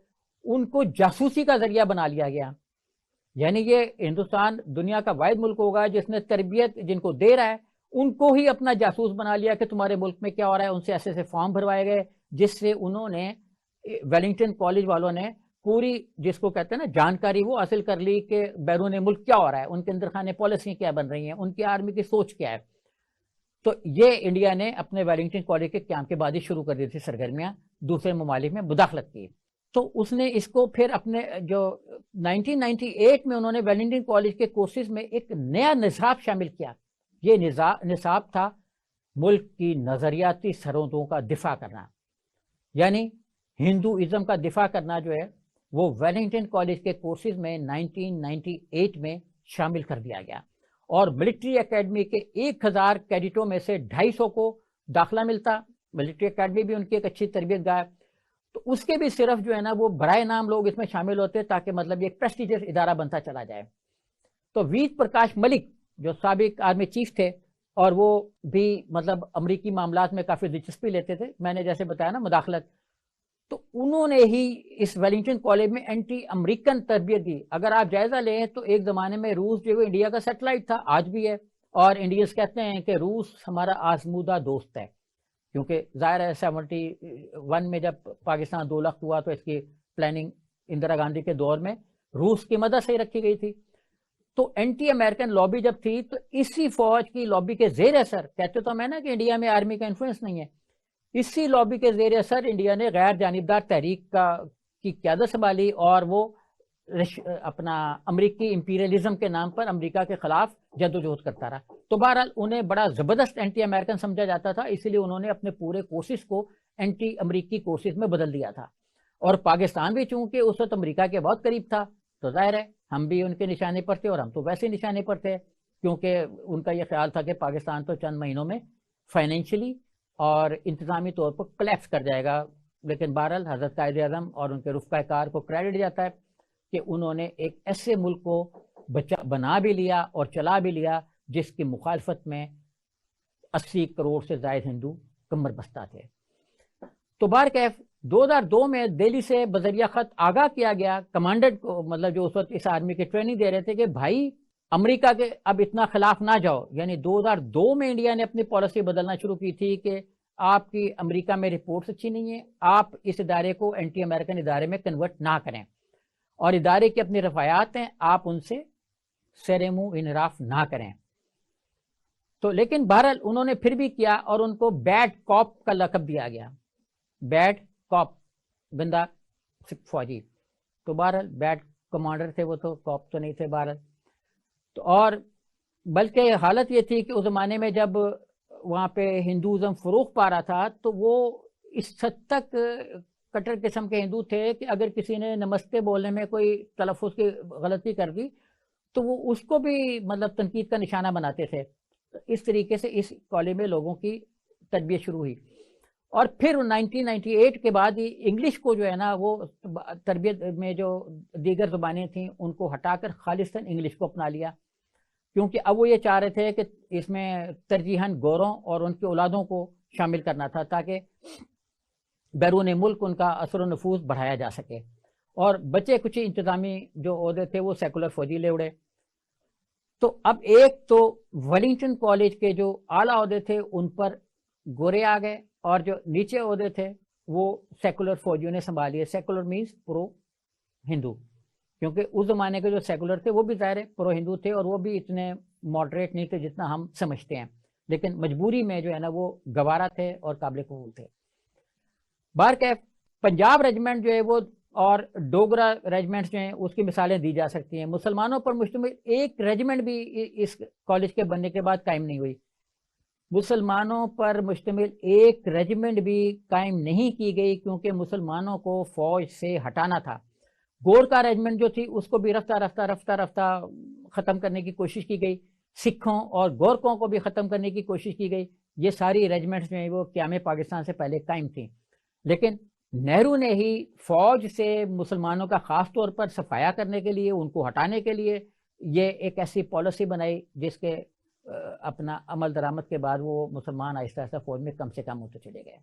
S1: ان کو جاسوسی کا ذریعہ بنا لیا گیا. یعنی یہ ہندوستان دنیا کا واحد ملک ہوگا جس نے تربیت جن کو دے رہا ہے ان کو ہی اپنا جاسوس بنا لیا کہ تمہارے ملک میں کیا ہو رہا ہے. ان سے ایسے ایسے فارم بھروائے گئے جس سے انہوں نے ویلنگٹن کالج والوں نے پوری جس کو کہتے ہیں نا جانکاری وہ حاصل کر لی کہ بیرون ملک کیا ہو رہا ہے، ان کے اندر خانے پالیسی کیا بن رہی ہیں، ان کی آرمی کی سوچ کیا ہے. تو یہ انڈیا نے اپنے ویلنگٹن کالج کے قیام کے بعد ہی شروع کر دی تھی سرگرمیاں دوسرے ممالک میں مداخلت کی. تو اس نے اس کو پھر اپنے جو 1998 میں انہوں نے ویلنگٹن کالج کے کورسز میں ایک نیا نصاب شامل کیا. یہ نصاب تھا ملک کی نظریاتی سرحدوں کا دفاع کرنا، یعنی ہندوازم کا دفاع کرنا جو ہے وہ ویلنگٹن کالج کے کورسز میں 1998 میں شامل کر دیا گیا. اور ملٹری اکیڈمی کے 1000 کیڈٹوں میں سے 250 کو داخلہ ملتا. ملٹری اکیڈمی بھی ان کی ایک اچھی تربیت گاہ، تو اس کے بھی صرف جو ہے نا وہ برائے نام لوگ اس میں شامل ہوتے تاکہ مطلب یہ ایک پریسٹیجس ادارہ بنتا چلا جائے. تو ویر پرکاش ملک جو سابق آرمی چیف تھے اور وہ بھی مطلب امریکی معاملات میں کافی دلچسپی لیتے تھے، میں نے جیسے بتایا نا مداخلت، تو انہوں نے ہی اس ویلنگٹن کالج میں اینٹی امریکن تربیت دی. اگر آپ جائزہ لیں تو ایک زمانے میں روس جو انڈیا کا سیٹلائٹ تھا، آج بھی ہے، اور انڈینس کہتے ہیں کہ روس ہمارا آزمودہ دوست ہے، کیونکہ ظاہر ہے 71 میں جب پاکستان 2 لاکھ ہوا تو اس کی پلاننگ اندرا گاندھی کے دور میں روس کی مدد سے ہی رکھی گئی تھی. تو اینٹی امریکن لابی جب تھی تو اسی فوج کی لابی کے زیر اثر، کہتے تو میں نا کہ انڈیا میں آرمی کا انفلوئنس نہیں ہے، اسی لابی کے زیر اثر انڈیا نے غیر جانبدار تحریک کی قیادت سنبھالی، اور وہ اپنا امریکی امپیریلزم کے نام پر امریکہ کے خلاف جدوجہد کرتا رہا. تو بہرحال انہیں بڑا زبردست اینٹی امریکن سمجھا جاتا تھا، اسی لیے انہوں نے اپنے پورے کورسز کو اینٹی امریکی کورسز میں بدل دیا تھا. اور پاکستان بھی چونکہ اس وقت امریکہ کے بہت قریب تھا تو ظاہر ہے ہم بھی ان کے نشانے پر تھے، اور ہم تو ویسے نشانے پر تھے کیونکہ ان کا یہ خیال تھا کہ پاکستان تو چند مہینوں میں فائنینشلی اور انتظامی طور پر کلیپس کر جائے گا. لیکن بہرحال حضرت قائد اعظم اور ان کے رفقا کار کو کریڈٹ جاتا ہے کہ انہوں نے ایک ایسے ملک کو بنا بھی لیا اور چلا بھی لیا جس کی مخالفت میں 80 کروڑ سے زائد ہندو کمر بستہ تھے. تو بہرکیف 2002 میں دہلی سے بذریعہ خط آگاہ کیا گیا کمانڈنٹ کو، مطلب جو اس وقت اس آرمی کی ٹریننگ دے رہے تھے، کہ بھائی امریکہ کے اب اتنا خلاف نہ جاؤ. یعنی 2002 میں انڈیا نے اپنی پالیسی بدلنا شروع کی تھی کہ آپ کی امریکہ میں رپورٹس اچھی نہیں ہیں، آپ اس ادارے کو اینٹی امریکن ادارے میں کنورٹ نہ کریں، اور ادارے کی اپنی رفایات ہیں آپ ان سے سر منہ انحراف نہ کریں. تو لیکن بہرحال انہوں نے پھر بھی کیا، اور ان کو بیڈ کاپ کا لقب دیا گیا. بیڈ کاپ، گندا فوجی. تو بہرحال بیڈ کمانڈر تھے وہ، تو کاپ تو نہیں تھے بہرحال. تو اور بلکہ حالت یہ تھی کہ اس زمانے میں جب وہاں پہ ہندوازم فروغ پا رہا تھا تو وہ اس حد تک کٹر قسم کے ہندو تھے کہ اگر کسی نے نمستے بولنے میں کوئی تلفظ کی غلطی کر دی تو وہ اس کو بھی مطلب تنقید کا نشانہ بناتے تھے. اس طریقے سے اس کالج میں لوگوں کی تربیت شروع ہوئی. اور پھر 1998 کے بعد ہی انگلش کو جو ہے نا وہ تربیت میں جو دیگر زبانیں تھیں ان کو ہٹا کر خالصتاً انگلش کو اپنا لیا. کیونکہ اب وہ یہ چاہ رہے تھے کہ اس میں ترجیحاً گوروں اور ان کی اولادوں کو شامل کرنا تھا تاکہ بیرون ملک ان کا اثر و نفوذ بڑھایا جا سکے، اور بچے کچھ انتظامی جو عہدے تھے وہ سیکولر فوجی لے اڑے۔ تو اب ایک تو ولنگٹن کالج کے جو اعلیٰ عہدے تھے ان پر گورے آ گئے، اور جو نیچے عہدے تھے وہ سیکولر فوجیوں نے سنبھال لیے۔ سیکولر مینس پرو ہندو، کیونکہ اس زمانے کے جو سیکولر تھے وہ بھی ظاہر ہے پرو ہندو تھے، اور وہ بھی اتنے ماڈریٹ نہیں تھے جتنا ہم سمجھتے ہیں، لیکن مجبوری میں جو ہے نا وہ گوارا تھے اور قابل قبول تھے۔ بہرکیف پنجاب ریجمنٹ جو ہے وہ اور ڈوگرا ریجمنٹ جو ہیں اس کی مثالیں دی جا سکتی ہیں۔ مسلمانوں پر مشتمل ایک ریجمنٹ بھی اس کالج کے بننے کے بعد قائم نہیں ہوئی، مسلمانوں پر مشتمل ایک ریجمنٹ بھی قائم نہیں کی گئی، کیونکہ مسلمانوں کو فوج سے ہٹانا تھا۔ گورکھا ریجمنٹ جو تھی اس کو بھی رفتہ ختم کرنے کی کوشش کی گئی، سکھوں اور گورکھوں کو بھی ختم کرنے کی کوشش کی گئی۔ یہ ساری ریجمنٹس جو ہیں وہ قیام پاکستان سے پہلے قائم تھیں، لیکن نہرو نے ہی فوج سے مسلمانوں کا خاص طور پر صفایا کرنے کے لیے، ان کو ہٹانے کے لیے یہ ایک ایسی پالیسی بنائی جس کے اپنا عمل درآمد کے بعد وہ مسلمان آہستہ آہستہ فوج میں کم سے کم ہوتے چلے گئے۔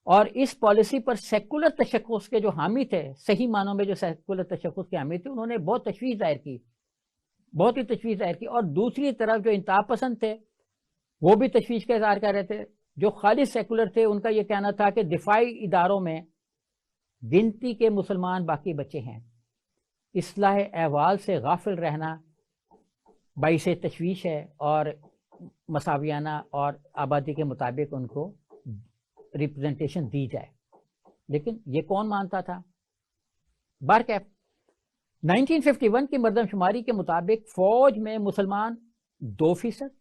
S1: اور اس پالیسی پر سیکولر تشخص کے جو حامی تھے، صحیح معنوں میں جو سیکولر تشخص کے حامی تھے، انہوں نے بہت تشویش ظاہر کی، بہت ہی تشویش ظاہر کی۔ اور دوسری طرف جو انتہا پسند تھے وہ بھی تشویش کا اظہار کر رہے تھے۔ جو خالص سیکولر تھے ان کا یہ کہنا تھا کہ دفاعی اداروں میں گنتی کے مسلمان باقی بچے ہیں، اصلاح احوال سے غافل رہنا باعث تشویش ہے، اور مساویانہ اور آبادی کے مطابق ان کو ریپرزنٹیشن دی جائے۔ لیکن یہ کون مانتا تھا؟ بہرکیف 1951 کی مردم شماری کے مطابق فوج میں مسلمان 2%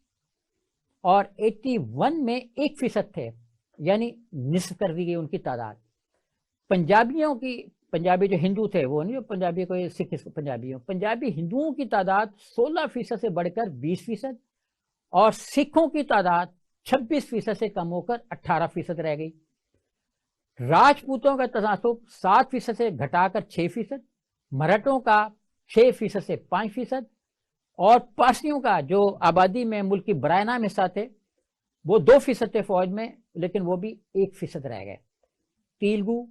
S1: اور 81 میں 1% تھے، یعنی نصف کر دی گئی ان کی تعداد۔ پنجابی جو ہندو تھے، وہ نہیں جو پنجابی کو سکھ پنجابی ہوں، پنجابی ہندوؤں کی تعداد 16% سے بڑھ کر 20%، اور سکھوں کی تعداد 26% سے کم ہو کر 18% رہ گئی۔ راجپوتوں کا تناسب 7% سے گھٹا کر 6%، مرہٹوں کا 6% سے 5%، اور پارسیوں کا جو آبادی میں ملک کی برائے نام حصہ تھے وہ 2% تھے فوج میں، لیکن وہ بھی 1% رہ گئے۔ تیلگو،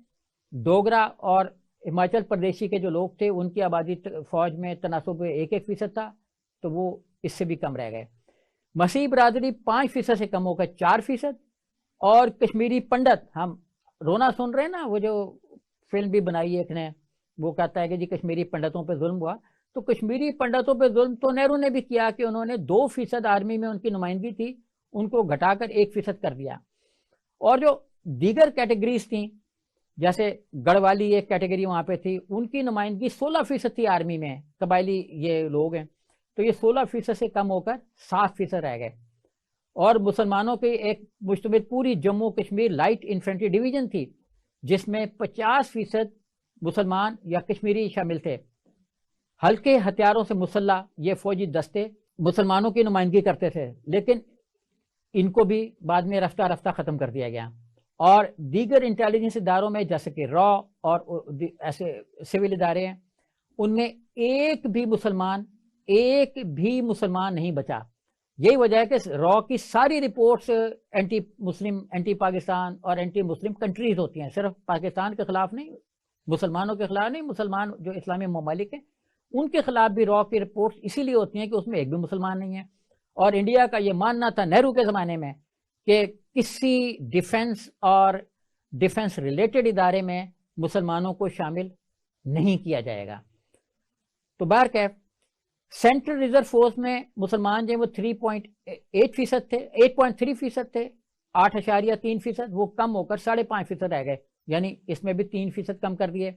S1: ڈوگرا اور ہماچل پردیشی کے جو لوگ تھے ان کی آبادی فوج میں تناسب 1% تھا، تو وہ اس سے بھی کم رہ گئے۔ مسیح برادری 5% سے کم ہو کر 4%، اور کشمیری پنڈت، ہم رونا سن رہے ہیں نا، وہ جو فلم بھی بنائی ہے ایک نے، وہ کہتا ہے کہ جی کشمیری پنڈتوں پہ ظلم ہوا، تو کشمیری پنڈتوں پہ ظلم تو نہرو نے بھی کیا کہ انہوں نے 2% آرمی میں ان کی نمائندگی تھی ان کو گھٹا کر 1% کر دیا۔ اور جو دیگر کیٹیگریز تھیں، جیسے گڑھ والی ایک کیٹیگری وہاں پہ تھی، ان کی نمائندگی 16% تھی آرمی میں، قبائلی یہ لوگ ہیں، تو یہ 16% سے کم ہو کر 7% رہ گئے۔ اور مسلمانوں کی ایک مشتمل پوری Jammu Kashmir light infantry division تھی جس میں 50% مسلمان یا کشمیری شامل تھے۔ ہلکے ہتھیاروں سے مسلح یہ فوجی دستے مسلمانوں کی نمائندگی کرتے تھے، لیکن ان کو بھی بعد میں رفتہ ختم کر دیا گیا۔ اور دیگر انٹیلیجنس اداروں میں جیسے کہ را اور ایسے سول ادارے ہیں، ان میں ایک بھی مسلمان نہیں بچا۔ یہی وجہ ہے کہ را کی ساری رپورٹس اینٹی مسلم، اینٹی پاکستان اور اینٹی مسلم کنٹریز ہوتی ہیں، صرف پاکستان کے خلاف نہیں، مسلمانوں کے خلاف نہیں، مسلمان جو اسلامی ممالک ہیں ان کے خلاف بھی را کی رپورٹس اسی لیے ہوتی ہیں کہ اس میں ایک بھی مسلمان نہیں ہے۔ اور انڈیا کا یہ ماننا تھا نہرو کے زمانے میں کہ کسی ڈیفنس اور ڈیفنس ریلیٹڈ ادارے میں مسلمانوں کو شامل نہیں کیا جائے گا۔ تو بہرکیف سینٹرل ریزرو فورس میں مسلمان جو وہ 3.8% تھے، 8.3% تھے، 8.3%، وہ کم ہو کر 5.5% رہ گئے، یعنی اس میں بھی 3% کم کر دیے۔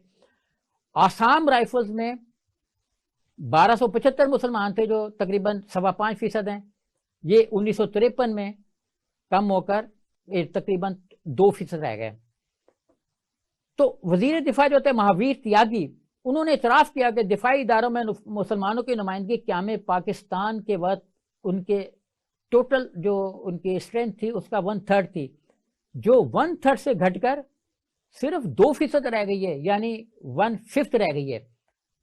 S1: آسام رائفلز میں 1275 مسلمان تھے جو تقریباً 5.25% ہیں، یہ 1953 میں کم ہو کر تقریباً 2% رہ گئے۔ تو وزیر دفاع جو تھے مہاویر تیاگی، انہوں نے اعتراف کیا کہ دفاعی اداروں میں مسلمانوں کی نمائندگی قیام پاکستان کے وقت ان کے ٹوٹل جو ان کی اسٹرینتھ تھی اس کا 1/3 تھی، جو 1/3 سے گھٹ کر صرف 2% رہ گئی ہے، یعنی 1/5 رہ گئی ہے۔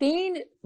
S1: 3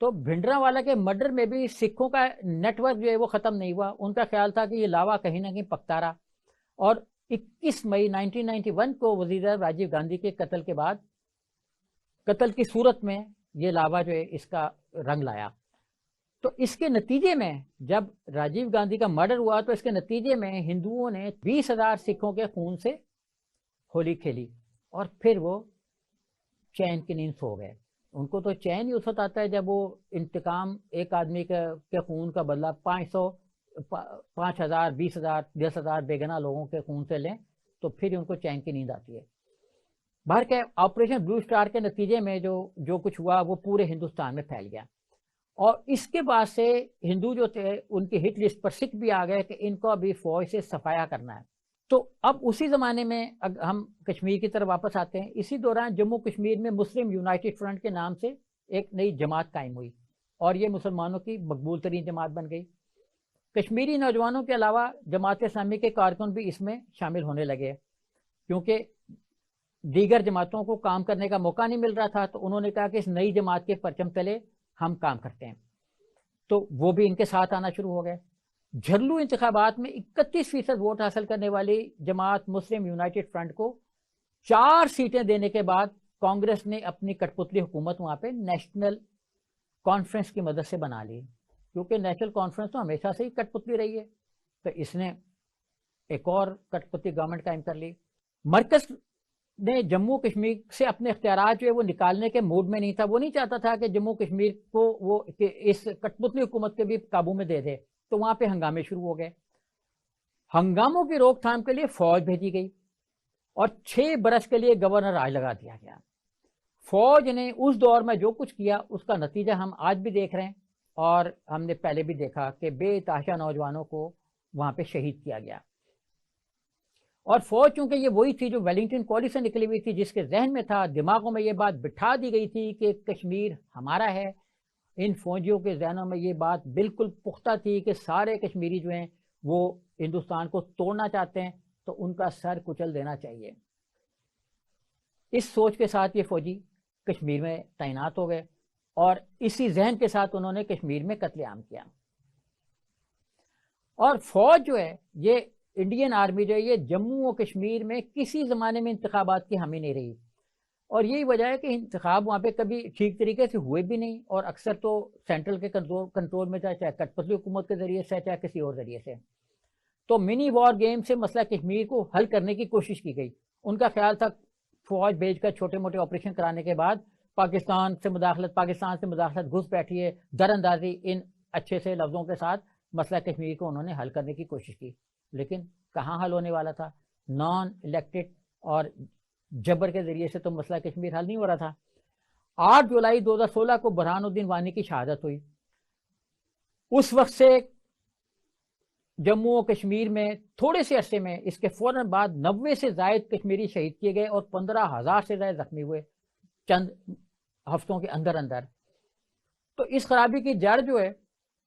S1: تو بھنڈرانوالہ کے مرڈر میں بھی سکھوں کا نیٹ ورک جو ہے وہ ختم نہیں ہوا. ان کا خیال تھا کہ یہ لاوا کہیں نہ کہیں پکتا رہا, اور 21 مئی 1991 کو وزیر اعظم راجیو گاندھی کے قتل کے بعد, قتل کی صورت میں یہ لاوا جو ہے اس کا رنگ لایا. تو اس کے نتیجے میں جب راجیو گاندھی کا مرڈر ہوا تو اس کے نتیجے میں ہندوؤں نے 20,000 سکھوں کے خون سے ہولی کھیلی, اور پھر وہ چین کی نیند سو گئے. ان کو تو چین ہی اس وقت آتا ہے جب وہ انتقام ایک آدمی کے خون کا بدلہ 500 5,000 20,000 10,000 بے گناہ لوگوں کے خون سے لیں, تو پھر ان کو چین کی نیند آتی ہے. باہر کے آپریشن بلو اسٹار کے نتیجے میں جو کچھ ہوا وہ پورے ہندوستان میں پھیل گیا, اور اس کے بعد سے ہندو جو تھے ان کی ہٹ لسٹ پر سکھ بھی آ گئے کہ ان کو ابھی فوج سے صفایا کرنا ہے. تو اب اسی زمانے میں ہم کشمیر کی طرف واپس آتے ہیں. اسی دوران جموں کشمیر میں مسلم یونائٹڈ فرنٹ کے نام سے ایک نئی جماعت قائم ہوئی, اور یہ مسلمانوں کی مقبول ترین جماعت بن گئی. کشمیری نوجوانوں کے علاوہ جماعت اسلامی کے کارکن بھی اس میں شامل ہونے لگے, کیونکہ دیگر جماعتوں کو کام کرنے کا موقع نہیں مل رہا تھا. تو انہوں نے کہا کہ اس نئی جماعت کے پرچم تلے ہم کام کرتے ہیں, تو وہ بھی ان کے ساتھ آنا شروع ہو گئے. جھرلو انتخابات میں 31% ووٹ حاصل کرنے والی جماعت مسلم یونائٹڈ فرنٹ کو 4 سیٹیں دینے کے بعد کانگریس نے اپنی کٹ پتلی حکومت وہاں پہ نیشنل کانفرنس کی مدد سے بنا لی, کیونکہ نیشنل کانفرنس تو ہمیشہ سے ہی کٹ پتلی رہی ہے, تو اس نے ایک اور کٹ پتلی گورنمنٹ قائم کر لی. مرکز نے جموں کشمیر سے اپنے اختیارات جو ہے وہ نکالنے کے موڈ میں نہیں تھا. وہ نہیں چاہتا تھا کہ جموں کشمیر کو وہ اس کٹ پتلی حکومت کے بھی قابو میں دے دے. تو وہاں پہ ہنگامے شروع ہو گئے. ہنگاموں کی روک تھام کے لیے فوج بھیجی گئی, اور 6 برس کے لیے گورنر راج لگا دیا گیا. فوج نے اس دور میں جو کچھ کیا اس کا نتیجہ ہم آج بھی دیکھ رہے ہیں, اور ہم نے پہلے بھی دیکھا کہ بے تحاشا نوجوانوں کو وہاں پہ شہید کیا گیا. اور فوج چونکہ یہ وہی تھی جو ویلنگٹن کالج سے نکلی ہوئی تھی, جس کے ذہن میں تھا, دماغوں میں یہ بات بٹھا دی گئی تھی کہ کشمیر ہمارا ہے. ان فوجیوں کے ذہنوں میں یہ بات بالکل پختہ تھی کہ سارے کشمیری جو ہیں وہ ہندوستان کو توڑنا چاہتے ہیں, تو ان کا سر کچل دینا چاہیے. اس سوچ کے ساتھ یہ فوجی کشمیر میں تعینات ہو گئے, اور اسی ذہن کے ساتھ انہوں نے کشمیر میں قتل عام کیا. اور فوج جو ہے, یہ انڈین آرمی جو ہے, یہ جموں و کشمیر میں کسی زمانے میں انتخابات کی حامی نہیں رہی, اور یہی وجہ ہے کہ انتخاب وہاں پہ کبھی ٹھیک طریقے سے ہوئے بھی نہیں, اور اکثر تو سینٹرل کے کنٹرول میں تھا, چاہے کٹ پتلی حکومت کے ذریعے سے چاہے کسی اور ذریعے سے. تو منی وار گیم سے مسئلہ کشمیر کو حل کرنے کی کوشش کی گئی. ان کا خیال تھا فوج بھیج کر چھوٹے موٹے آپریشن کرانے کے بعد پاکستان سے مداخلت گھس بیٹھی ہے, در اندازی ان اچھے سے لفظوں کے ساتھ مسئلہ کشمیر کو انہوں نے حل کرنے کی کوشش کی. لیکن کہاں حل ہونے والا تھا؟ نان الیکٹڈ اور جبر کے ذریعے سے تو مسئلہ کشمیر حل نہیں ہو رہا تھا. 8 جولائی 2016 کو برہان الدین وانی کی شہادت ہوئی. اس وقت سے جموں و کشمیر میں تھوڑے سے عرصے میں اس کے فوراً بعد 90 سے زائد کشمیری شہید کیے گئے, اور 15,000 سے زائد زخمی ہوئے چند ہفتوں کے اندر اندر. تو اس خرابی کی جڑ جو ہے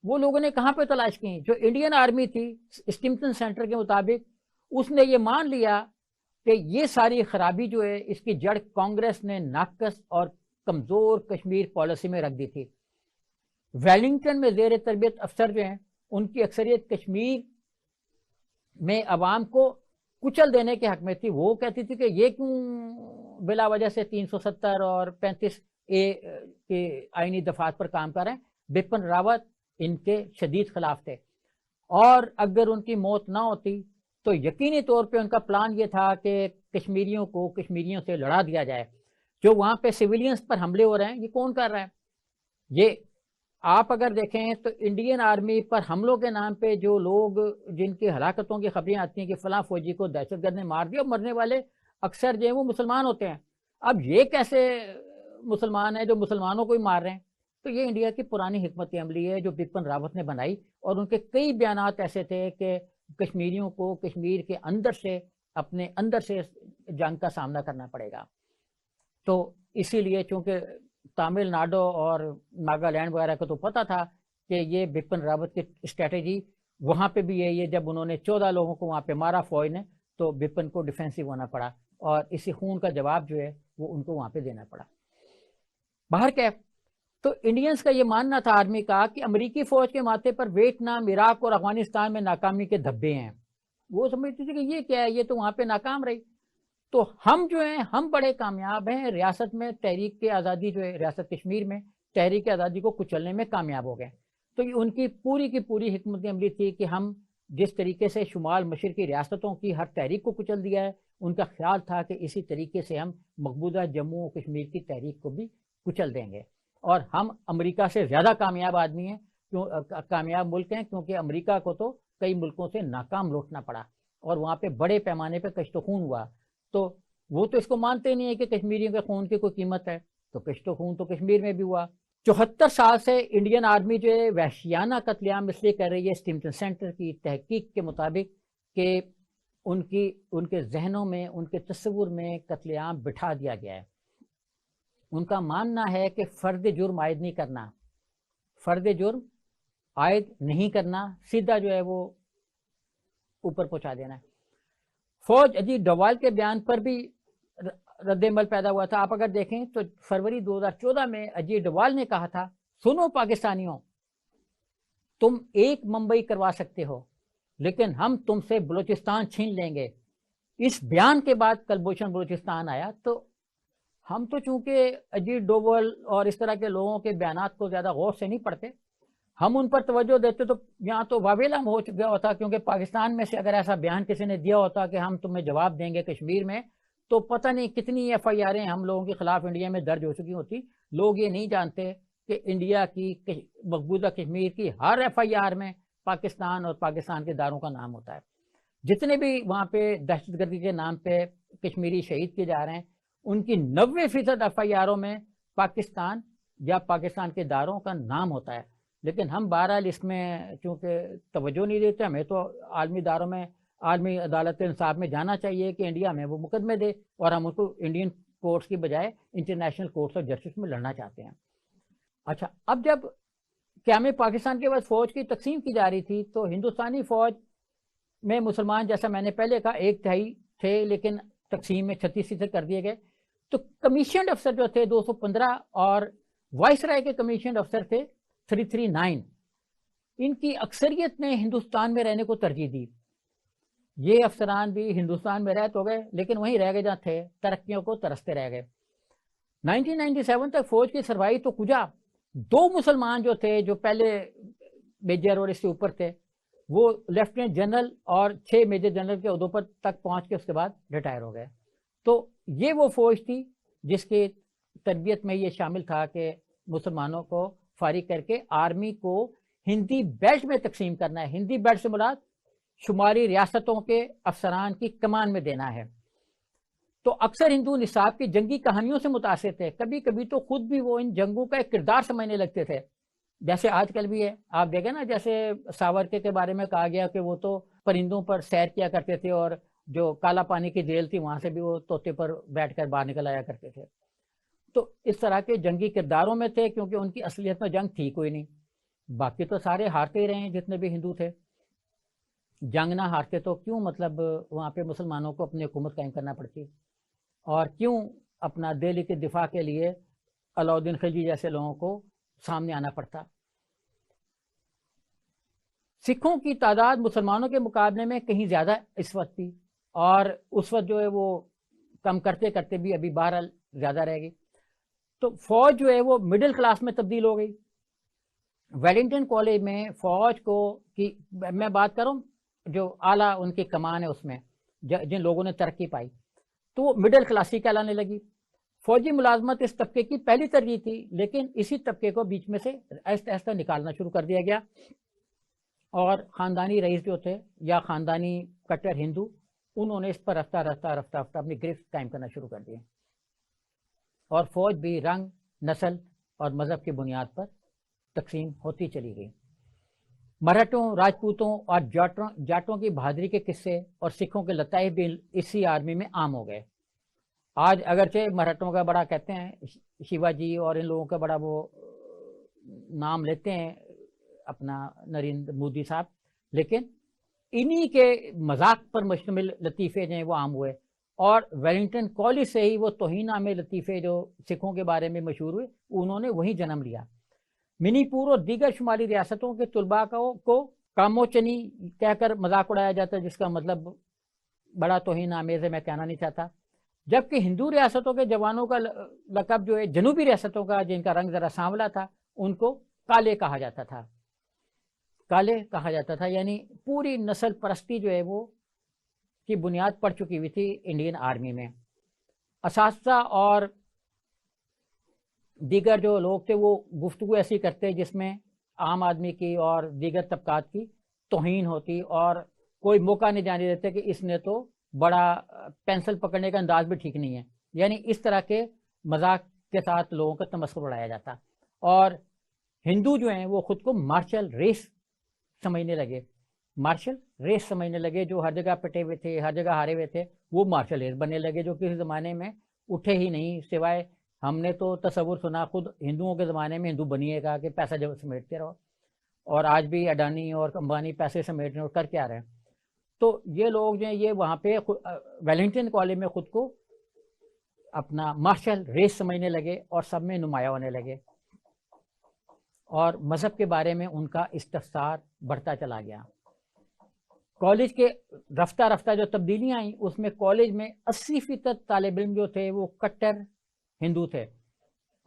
S1: وہ لوگوں نے کہاں پہ تلاش کی؟ جو انڈین آرمی تھی, اسٹمپٹن سینٹر کے مطابق اس نے یہ مان لیا کہ یہ ساری خرابی جو ہے اس کی جڑ کانگریس نے ناقص اور کمزور کشمیر پالیسی میں رکھ دی تھی. ویلنگٹن میں زیر تربیت افسر جو ہیں ان کی اکثریت کشمیر میں عوام کو کچل دینے کے حق میں تھی. وہ کہتی تھی کہ یہ کیوں بلا وجہ سے 370 اور 35A کے آئینی دفعات پر کام کر رہے ہیں. بپن راوت ان کے شدید خلاف تھے, اور اگر ان کی موت نہ ہوتی تو یقینی طور پہ ان کا پلان یہ تھا کہ کشمیریوں کو کشمیریوں سے لڑا دیا جائے. جو وہاں پہ سویلینز پر حملے ہو رہے ہیں یہ کون کر رہا ہے؟ یہ آپ اگر دیکھیں تو انڈین آرمی پر حملوں کے نام پہ جو لوگ جن کی ہلاکتوں کی خبریں آتی ہیں کہ فلاں فوجی کو دہشت گرد نے مار دیا, اور مرنے والے اکثر جو ہیں وہ مسلمان ہوتے ہیں. اب یہ کیسے مسلمان ہیں جو مسلمانوں کو ہی مار رہے ہیں؟ تو یہ انڈیا کی پرانی حکمت عملی ہے جو بپن راوت نے بنائی, اور ان کے کئی بیانات ایسے تھے کہ کشمیریوں کو کشمیر کے اندر سے اپنے اندر سے جنگ کا سامنا کرنا پڑے گا. تو اسی لیے چونکہ تامل ناڈو اور ناگالینڈ وغیرہ کو تو پتہ تھا کہ یہ بپن راوت کی اسٹریٹجی وہاں پہ بھی ہے. جب انہوں نے 14 لوگوں کو وہاں پہ مارا فوج نے, تو بپن کو ڈیفینسو ہونا پڑا, اور اسی خون کا جواب جو ہے وہ ان کو وہاں پہ دینا پڑا. باہر کے تو انڈینز کا یہ ماننا تھا آرمی کا کہ امریکی فوج کے ماتھے پر ویتنام، عراق اور افغانستان میں ناکامی کے دھبے ہیں. وہ سمجھتے تھے کہ یہ کیا ہے، یہ تو وہاں پہ ناکام رہی. تو ہم جو ہیں ہم بڑے کامیاب ہیں، ریاست میں تحریک کے آزادی جو ہے ریاست کشمیر میں تحریک آزادی کو کچلنے میں کامیاب ہو گئے. تو یہ ان کی پوری حکمت عملی تھی کہ ہم جس طریقے سے شمال مشرقی ریاستوں کی ہر تحریک کو کچل دیا ہے، ان کا خیال تھا کہ اسی طریقے سے ہم مقبوضہ جموں و کشمیر کی تحریک کو بھی کچل دیں گے. اور ہم امریکہ سے زیادہ کامیاب آدمی ہیں، کامیاب ملک ہیں، کیونکہ امریکہ کو تو کئی ملکوں سے ناکام لوٹنا پڑا اور وہاں پہ بڑے پیمانے پہ کشت و خون ہوا. تو وہ تو اس کو مانتے نہیں ہے کہ کشمیریوں کے خون کی کوئی قیمت ہے. تو کشت و خون تو کشمیر میں بھی ہوا. 74 سال سے انڈین آرمی جو ہے وحشیانہ قتل عام اس لیے کر رہی ہے اسٹیمٹن سینٹر کی تحقیق کے مطابق کہ ان کے ذہنوں میں، ان کے تصور میں قتل عام بٹھا دیا گیا ہے. ان کا ماننا ہے کہ فرد جرم عائد نہیں کرنا، فرد جرم عائد نہیں کرنا، سیدھا جو ہے وہ اوپر پہنچا دینا ہے. فوج اجیت ڈووال کے بیان پر بھی رد عمل پیدا ہوا تھا. آپ اگر دیکھیں تو فروری 2014 میں اجیت ڈووال نے کہا تھا، سنو پاکستانیوں، تم ایک ممبئی کروا سکتے ہو لیکن ہم تم سے بلوچستان چھین لیں گے. اس بیان کے بعد کلبھوشن بلوچستان آیا. تو ہم تو چونکہ اجیت ڈووال اور اس طرح کے لوگوں کے بیانات کو زیادہ غور سے نہیں پڑھتے، ہم ان پر توجہ دیتے تو یہاں تو واویلا ہو چکا ہوتا. کیونکہ پاکستان میں سے اگر ایسا بیان کسی نے دیا ہوتا کہ ہم تمہیں جواب دیں گے کشمیر میں، تو پتہ نہیں کتنی ایف آئی آریں ہم لوگوں کے خلاف انڈیا میں درج ہو چکی ہوتی. لوگ یہ نہیں جانتے کہ انڈیا کی مقبوضہ کشمیر کی ہر ایف آئی آر میں پاکستان اور پاکستان کے داروں کا نام ہوتا ہے. جتنے بھی وہاں پہ دہشت گردی کے نام پہ کشمیری شہید کیے جا رہے ہیں، ان کی 90% ایف آئی آروں میں پاکستان یا پاکستان کے داروں کا نام ہوتا ہے. لیکن ہم بہرحال اس میں چونکہ توجہ نہیں دیتے. ہمیں تو عالمی داروں میں، عالمی عدالت انصاف میں جانا چاہیے کہ انڈیا میں وہ مقدمے دے، اور ہم اس کو انڈین کورٹس کی بجائے انٹرنیشنل کورٹس آف جسٹس میں لڑنا چاہتے ہیں. اچھا، اب جب قیام پاکستان کے بعد فوج کی تقسیم کی جا رہی تھی تو ہندوستانی فوج میں مسلمان، جیسا میں نے پہلے کہا، 1/3 تھے، لیکن تقسیم میں 36% کر دیے گئے. تو کمیشنڈ افسر جو تھے 215 اور وائس رائے کے کمیشنڈ افسر تھے 339. ان کی اکثریت نے ہندوستان میں رہنے کو ترجیح دی. یہ افسران بھی ہندوستان میں رہ تو گئے لیکن وہیں رہ گئے جہاں تھے، ترقیوں کو ترستے رہ گئے. 1997 تک فوج کی سربراہی تو کجا 2 مسلمان جو تھے، جو پہلے میجر اور اس سے اوپر تھے، وہ لیفٹیننٹ جنرل اور 6 میجر جنرل کے عہدوں پر تک پہنچ کے اس کے بعد ریٹائر ہو گئے. تو یہ وہ فوج تھی جس کی تربیت میں یہ شامل تھا کہ مسلمانوں کو فارغ کر کے آرمی کو ہندی بیلٹ میں تقسیم کرنا ہے. ہندی بیلٹ سے مراد شمالی ریاستوں کے افسران کی کمان میں دینا ہے. تو اکثر ہندو نصاب کی جنگی کہانیوں سے متاثر تھے. کبھی کبھی تو خود بھی وہ ان جنگوں کا ایک کردار سمجھنے لگتے تھے، جیسے آج کل بھی ہے. آپ دیکھیں نا، جیسے ساورکر کے بارے میں کہا گیا کہ وہ تو پرندوں پر سیر کیا کرتے تھے، اور جو کالا پانی کی جیل تھی وہاں سے بھی وہ طوطے پر بیٹھ کر باہر نکل آیا کرتے تھے. تو اس طرح کے جنگی کرداروں میں تھے، کیونکہ ان کی اصلیت میں جنگ تھی کوئی نہیں. باقی تو سارے ہارتے ہی رہے ہیں جتنے بھی ہندو تھے. جنگ نہ ہارتے تو کیوں مطلب وہاں پہ مسلمانوں کو اپنی حکومت قائم کرنا پڑتی، اور کیوں اپنا دہلی کے دفاع کے لیے علاؤدین خلجی جیسے لوگوں کو سامنے آنا پڑتا. سکھوں کی تعداد مسلمانوں کے مقابلے میں کہیں زیادہ اس وقت تھی، اور اس وقت جو ہے وہ کم کرتے کرتے بھی ابھی بہرحال زیادہ رہ گئی. تو فوج جو ہے وہ مڈل کلاس میں تبدیل ہو گئی. ویلنگٹن کالج میں فوج کو کی میں بات کروں جو اعلیٰ ان کی کمان ہے، اس میں جن لوگوں نے ترقی پائی تو وہ مڈل کلاسی کہلانے لگی. فوجی ملازمت اس طبقے کی پہلی ترجیح تھی، لیکن اسی طبقے کو بیچ میں سے آہستہ آہستہ نکالنا شروع کر دیا گیا، اور خاندانی رئیس جو تھے یا خاندانی کٹر ہندو، انہوں نے اس پر رفتہ رفتہ اپنی گرفت قائم کرنا شروع کر دی، اور فوج بھی رنگ، نسل اور مذہب کی بنیاد پر تقسیم ہوتی چلی گئی. مراٹھوں، راجپوتوں اور جاٹوں کی بہادری کے قصے اور سکھوں کے لطائف بھی اسی آرمی میں عام ہو گئے. آج اگرچہ مراٹھوں کا بڑا کہتے ہیں شیوا جی اور ان لوگوں کا بڑا وہ نام لیتے ہیں اپنا نریندر مودی صاحب، لیکن انہی کے مذاق پر مشتمل لطیفے جو ہیں وہ عام ہوئے. اور ویلنگٹن کالج سے ہی وہ توہین آمیز لطیفے جو سکھوں کے بارے میں مشہور ہوئے انہوں نے وہیں جنم لیا۔ منی پور اور دیگر شمالی ریاستوں کے طلباء کو کاموچنی کہہ کر مذاق اڑایا جاتا ہے، جس کا مطلب بڑا توہین آمیز ہے، میں کہنا نہیں چاہتا۔ جبکہ ہندو ریاستوں کے جوانوں کا لقب جو ہے جنوبی ریاستوں کا، جن کا رنگ ذرا سانولا تھا، ان کو کالے کہا جاتا تھا، کالے کہا جاتا تھا، یعنی پوری نسل پرستی جو ہے وہ کی بنیاد پڑ چکی ہوئی تھی انڈین آرمی میں۔ اساتذہ اور دیگر جو لوگ تھے وہ گفتگو ایسی کرتے جس میں عام آدمی کی اور دیگر طبقات کی توہین ہوتی، اور کوئی موقع نہیں جانے دیتے کہ اس نے تو بڑا پینسل پکڑنے کا انداز بھی ٹھیک نہیں ہے، یعنی اس طرح کے مذاق کے ساتھ لوگوں کا تمسخر اڑایا جاتا۔ اور ہندو جو ہیں وہ خود کو مارشل ریس سمجھنے لگے، مارشل ریس سمجھنے لگے، جو ہر جگہ پٹے ہوئے تھے، ہر جگہ ہارے ہوئے تھے، وہ مارشل ریس بننے لگے، جو کسی زمانے میں اٹھے ہی نہیں، سوائے ہم نے تو تصور سنا خود ہندوؤں کے زمانے میں ہندو بنیے گا کہ پیسہ جب سمیٹتے رہو، اور آج بھی اڈانی اور امبانی پیسے سمیٹ رہے ہیں اور کر کے آ رہے ہیں۔ تو یہ لوگ جو ہیں یہ وہاں پہ ویلنگٹن کالج میں خود کو اپنا مارشل ریس سمجھنے لگے اور سب میں نمایاں ہونے لگے، اور مذہب کے بارے میں ان کا استفسار بڑھتا چلا گیا۔ کالج کے رفتہ رفتہ جو تبدیلیاں آئیں اس میں کالج میں 80% طالب علم جو تھے وہ کٹر ہندو تھے،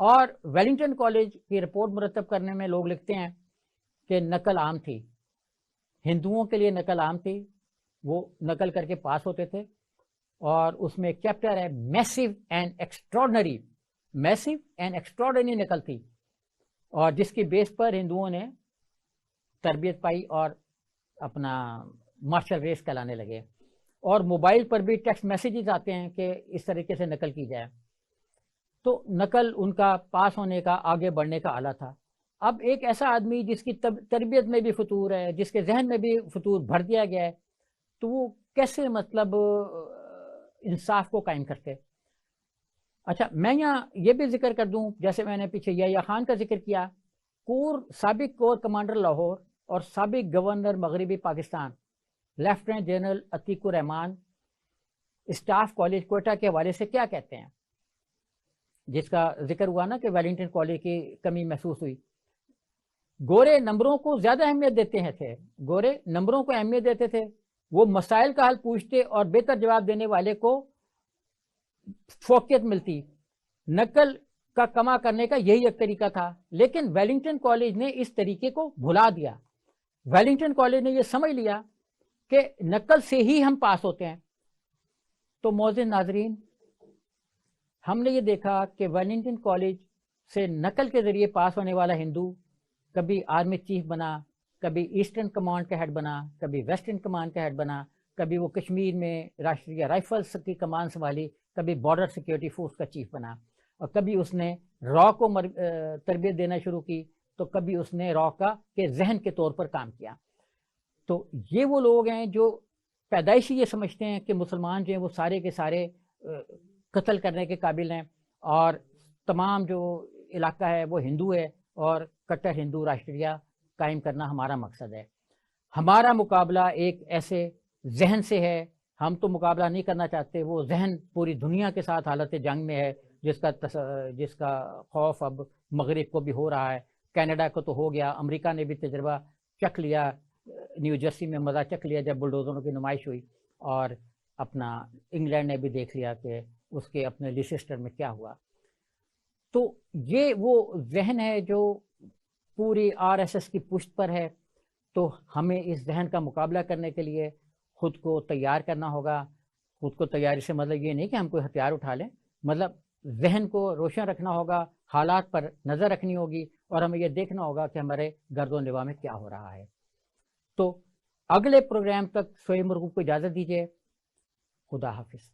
S1: اور ویلنگٹن کالج کی رپورٹ مرتب کرنے میں لوگ لکھتے ہیں کہ نقل عام تھی، ہندوؤں کے لیے نقل عام تھی، وہ نقل کر کے پاس ہوتے تھے، اور اس میں ایک چیپٹر ہے میسو اینڈ ایکسٹراڈنری، میسو اینڈ ایکسٹراڈنری نقل تھی، اور جس کی بیس پر ہندوؤں نے تربیت پائی اور اپنا مارشل ریس کہلانے لگے، اور موبائل پر بھی ٹیکسٹ میسیجز آتے ہیں کہ اس طریقے سے نقل کی جائے۔ تو نقل ان کا پاس ہونے کا، آگے بڑھنے کا آلہ تھا۔ اب ایک ایسا آدمی جس کی تربیت میں بھی فطور ہے، جس کے ذہن میں بھی فطور بھر دیا گیا ہے، تو وہ کیسے مطلب انصاف کو قائم کرتے؟ اچھا، میں یہاں یہ بھی ذکر کر دوں، جیسے میں نے پیچھے یحییٰ خان کا ذکر کیا، سابق کور کمانڈر لاہور اور سابق گورنر مغربی پاکستان لیفٹیننٹ جنرل عتیق الرحمان اسٹاف کالج کوئٹہ کے حوالے سے کیا کہتے ہیں، جس کا ذکر ہوا نا کہ ویلنگٹن کالج کی کمی محسوس ہوئی۔ گورے نمبروں کو زیادہ اہمیت دیتے ہیں تھے، گورے نمبروں کو اہمیت دیتے تھے، وہ مسائل کا حل پوچھتے اور بہتر جواب دینے والے کو فوقیت ملتی، نقل کا کما کرنے کا یہی ایک طریقہ تھا۔ لیکن ویلنگٹن کالج نے اس طریقے کو بھلا دیا، ویلنگٹن کالج نے یہ سمجھ لیا کہ نقل سے ہی ہم پاس ہوتے ہیں۔ تو معزز ناظرین، ہم نے یہ دیکھا کہ ویلنگٹن کالج سے نقل کے ذریعے پاس ہونے والا ہندو کبھی آرمی چیف بنا، کبھی ایسٹرن کمانڈ کا ہیڈ بنا، کبھی ویسٹرن کمانڈ کا ہیڈ بنا، کبھی وہ کشمیر میں راشٹریہ رائفلز کی کمان سنبھالی، کبھی بارڈر سیکیورٹی فورس کا چیف بنا، اور کبھی اس نے را کو تربیت دینا شروع کی، تو کبھی اس نے را کا کے ذہن کے طور پر کام کیا۔ تو یہ وہ لوگ ہیں جو پیدائشی یہ سمجھتے ہیں کہ مسلمان جو ہیں وہ سارے کے سارے قتل کرنے کے قابل ہیں، اور تمام جو علاقہ ہے وہ ہندو ہے، اور کٹر ہندو راشٹریہ قائم کرنا ہمارا مقصد ہے۔ ہمارا مقابلہ ایک ایسے ذہن سے ہے، ہم تو مقابلہ نہیں کرنا چاہتے، وہ ذہن پوری دنیا کے ساتھ حالت جنگ میں ہے، جس کا خوف اب مغرب کو بھی ہو رہا ہے، کینیڈا کو تو ہو گیا، امریکہ نے بھی تجربہ چکھ لیا، نیو جرسی میں مزہ چکھ لیا جب بلڈوزروں کی نمائش ہوئی، اور اپنا انگلینڈ نے بھی دیکھ لیا کہ اس کے اپنے لیسسٹر میں کیا ہوا۔ تو یہ وہ ذہن ہے جو پوری RSS کی پشت پر ہے۔ تو ہمیں اس ذہن کا مقابلہ کرنے کے لیے خود کو تیار کرنا ہوگا۔ خود کو تیاری سے مطلب یہ نہیں کہ ہم کوئی ہتھیار اٹھا لیں، مطلب ذہن کو روشن رکھنا ہوگا، حالات پر نظر رکھنی ہوگی، اور ہمیں یہ دیکھنا ہوگا کہ ہمارے گرد و نواح میں کیا ہو رہا ہے۔ تو اگلے پروگرام تک سہیل مرغوب کو اجازت دیجیے۔ خدا حافظ۔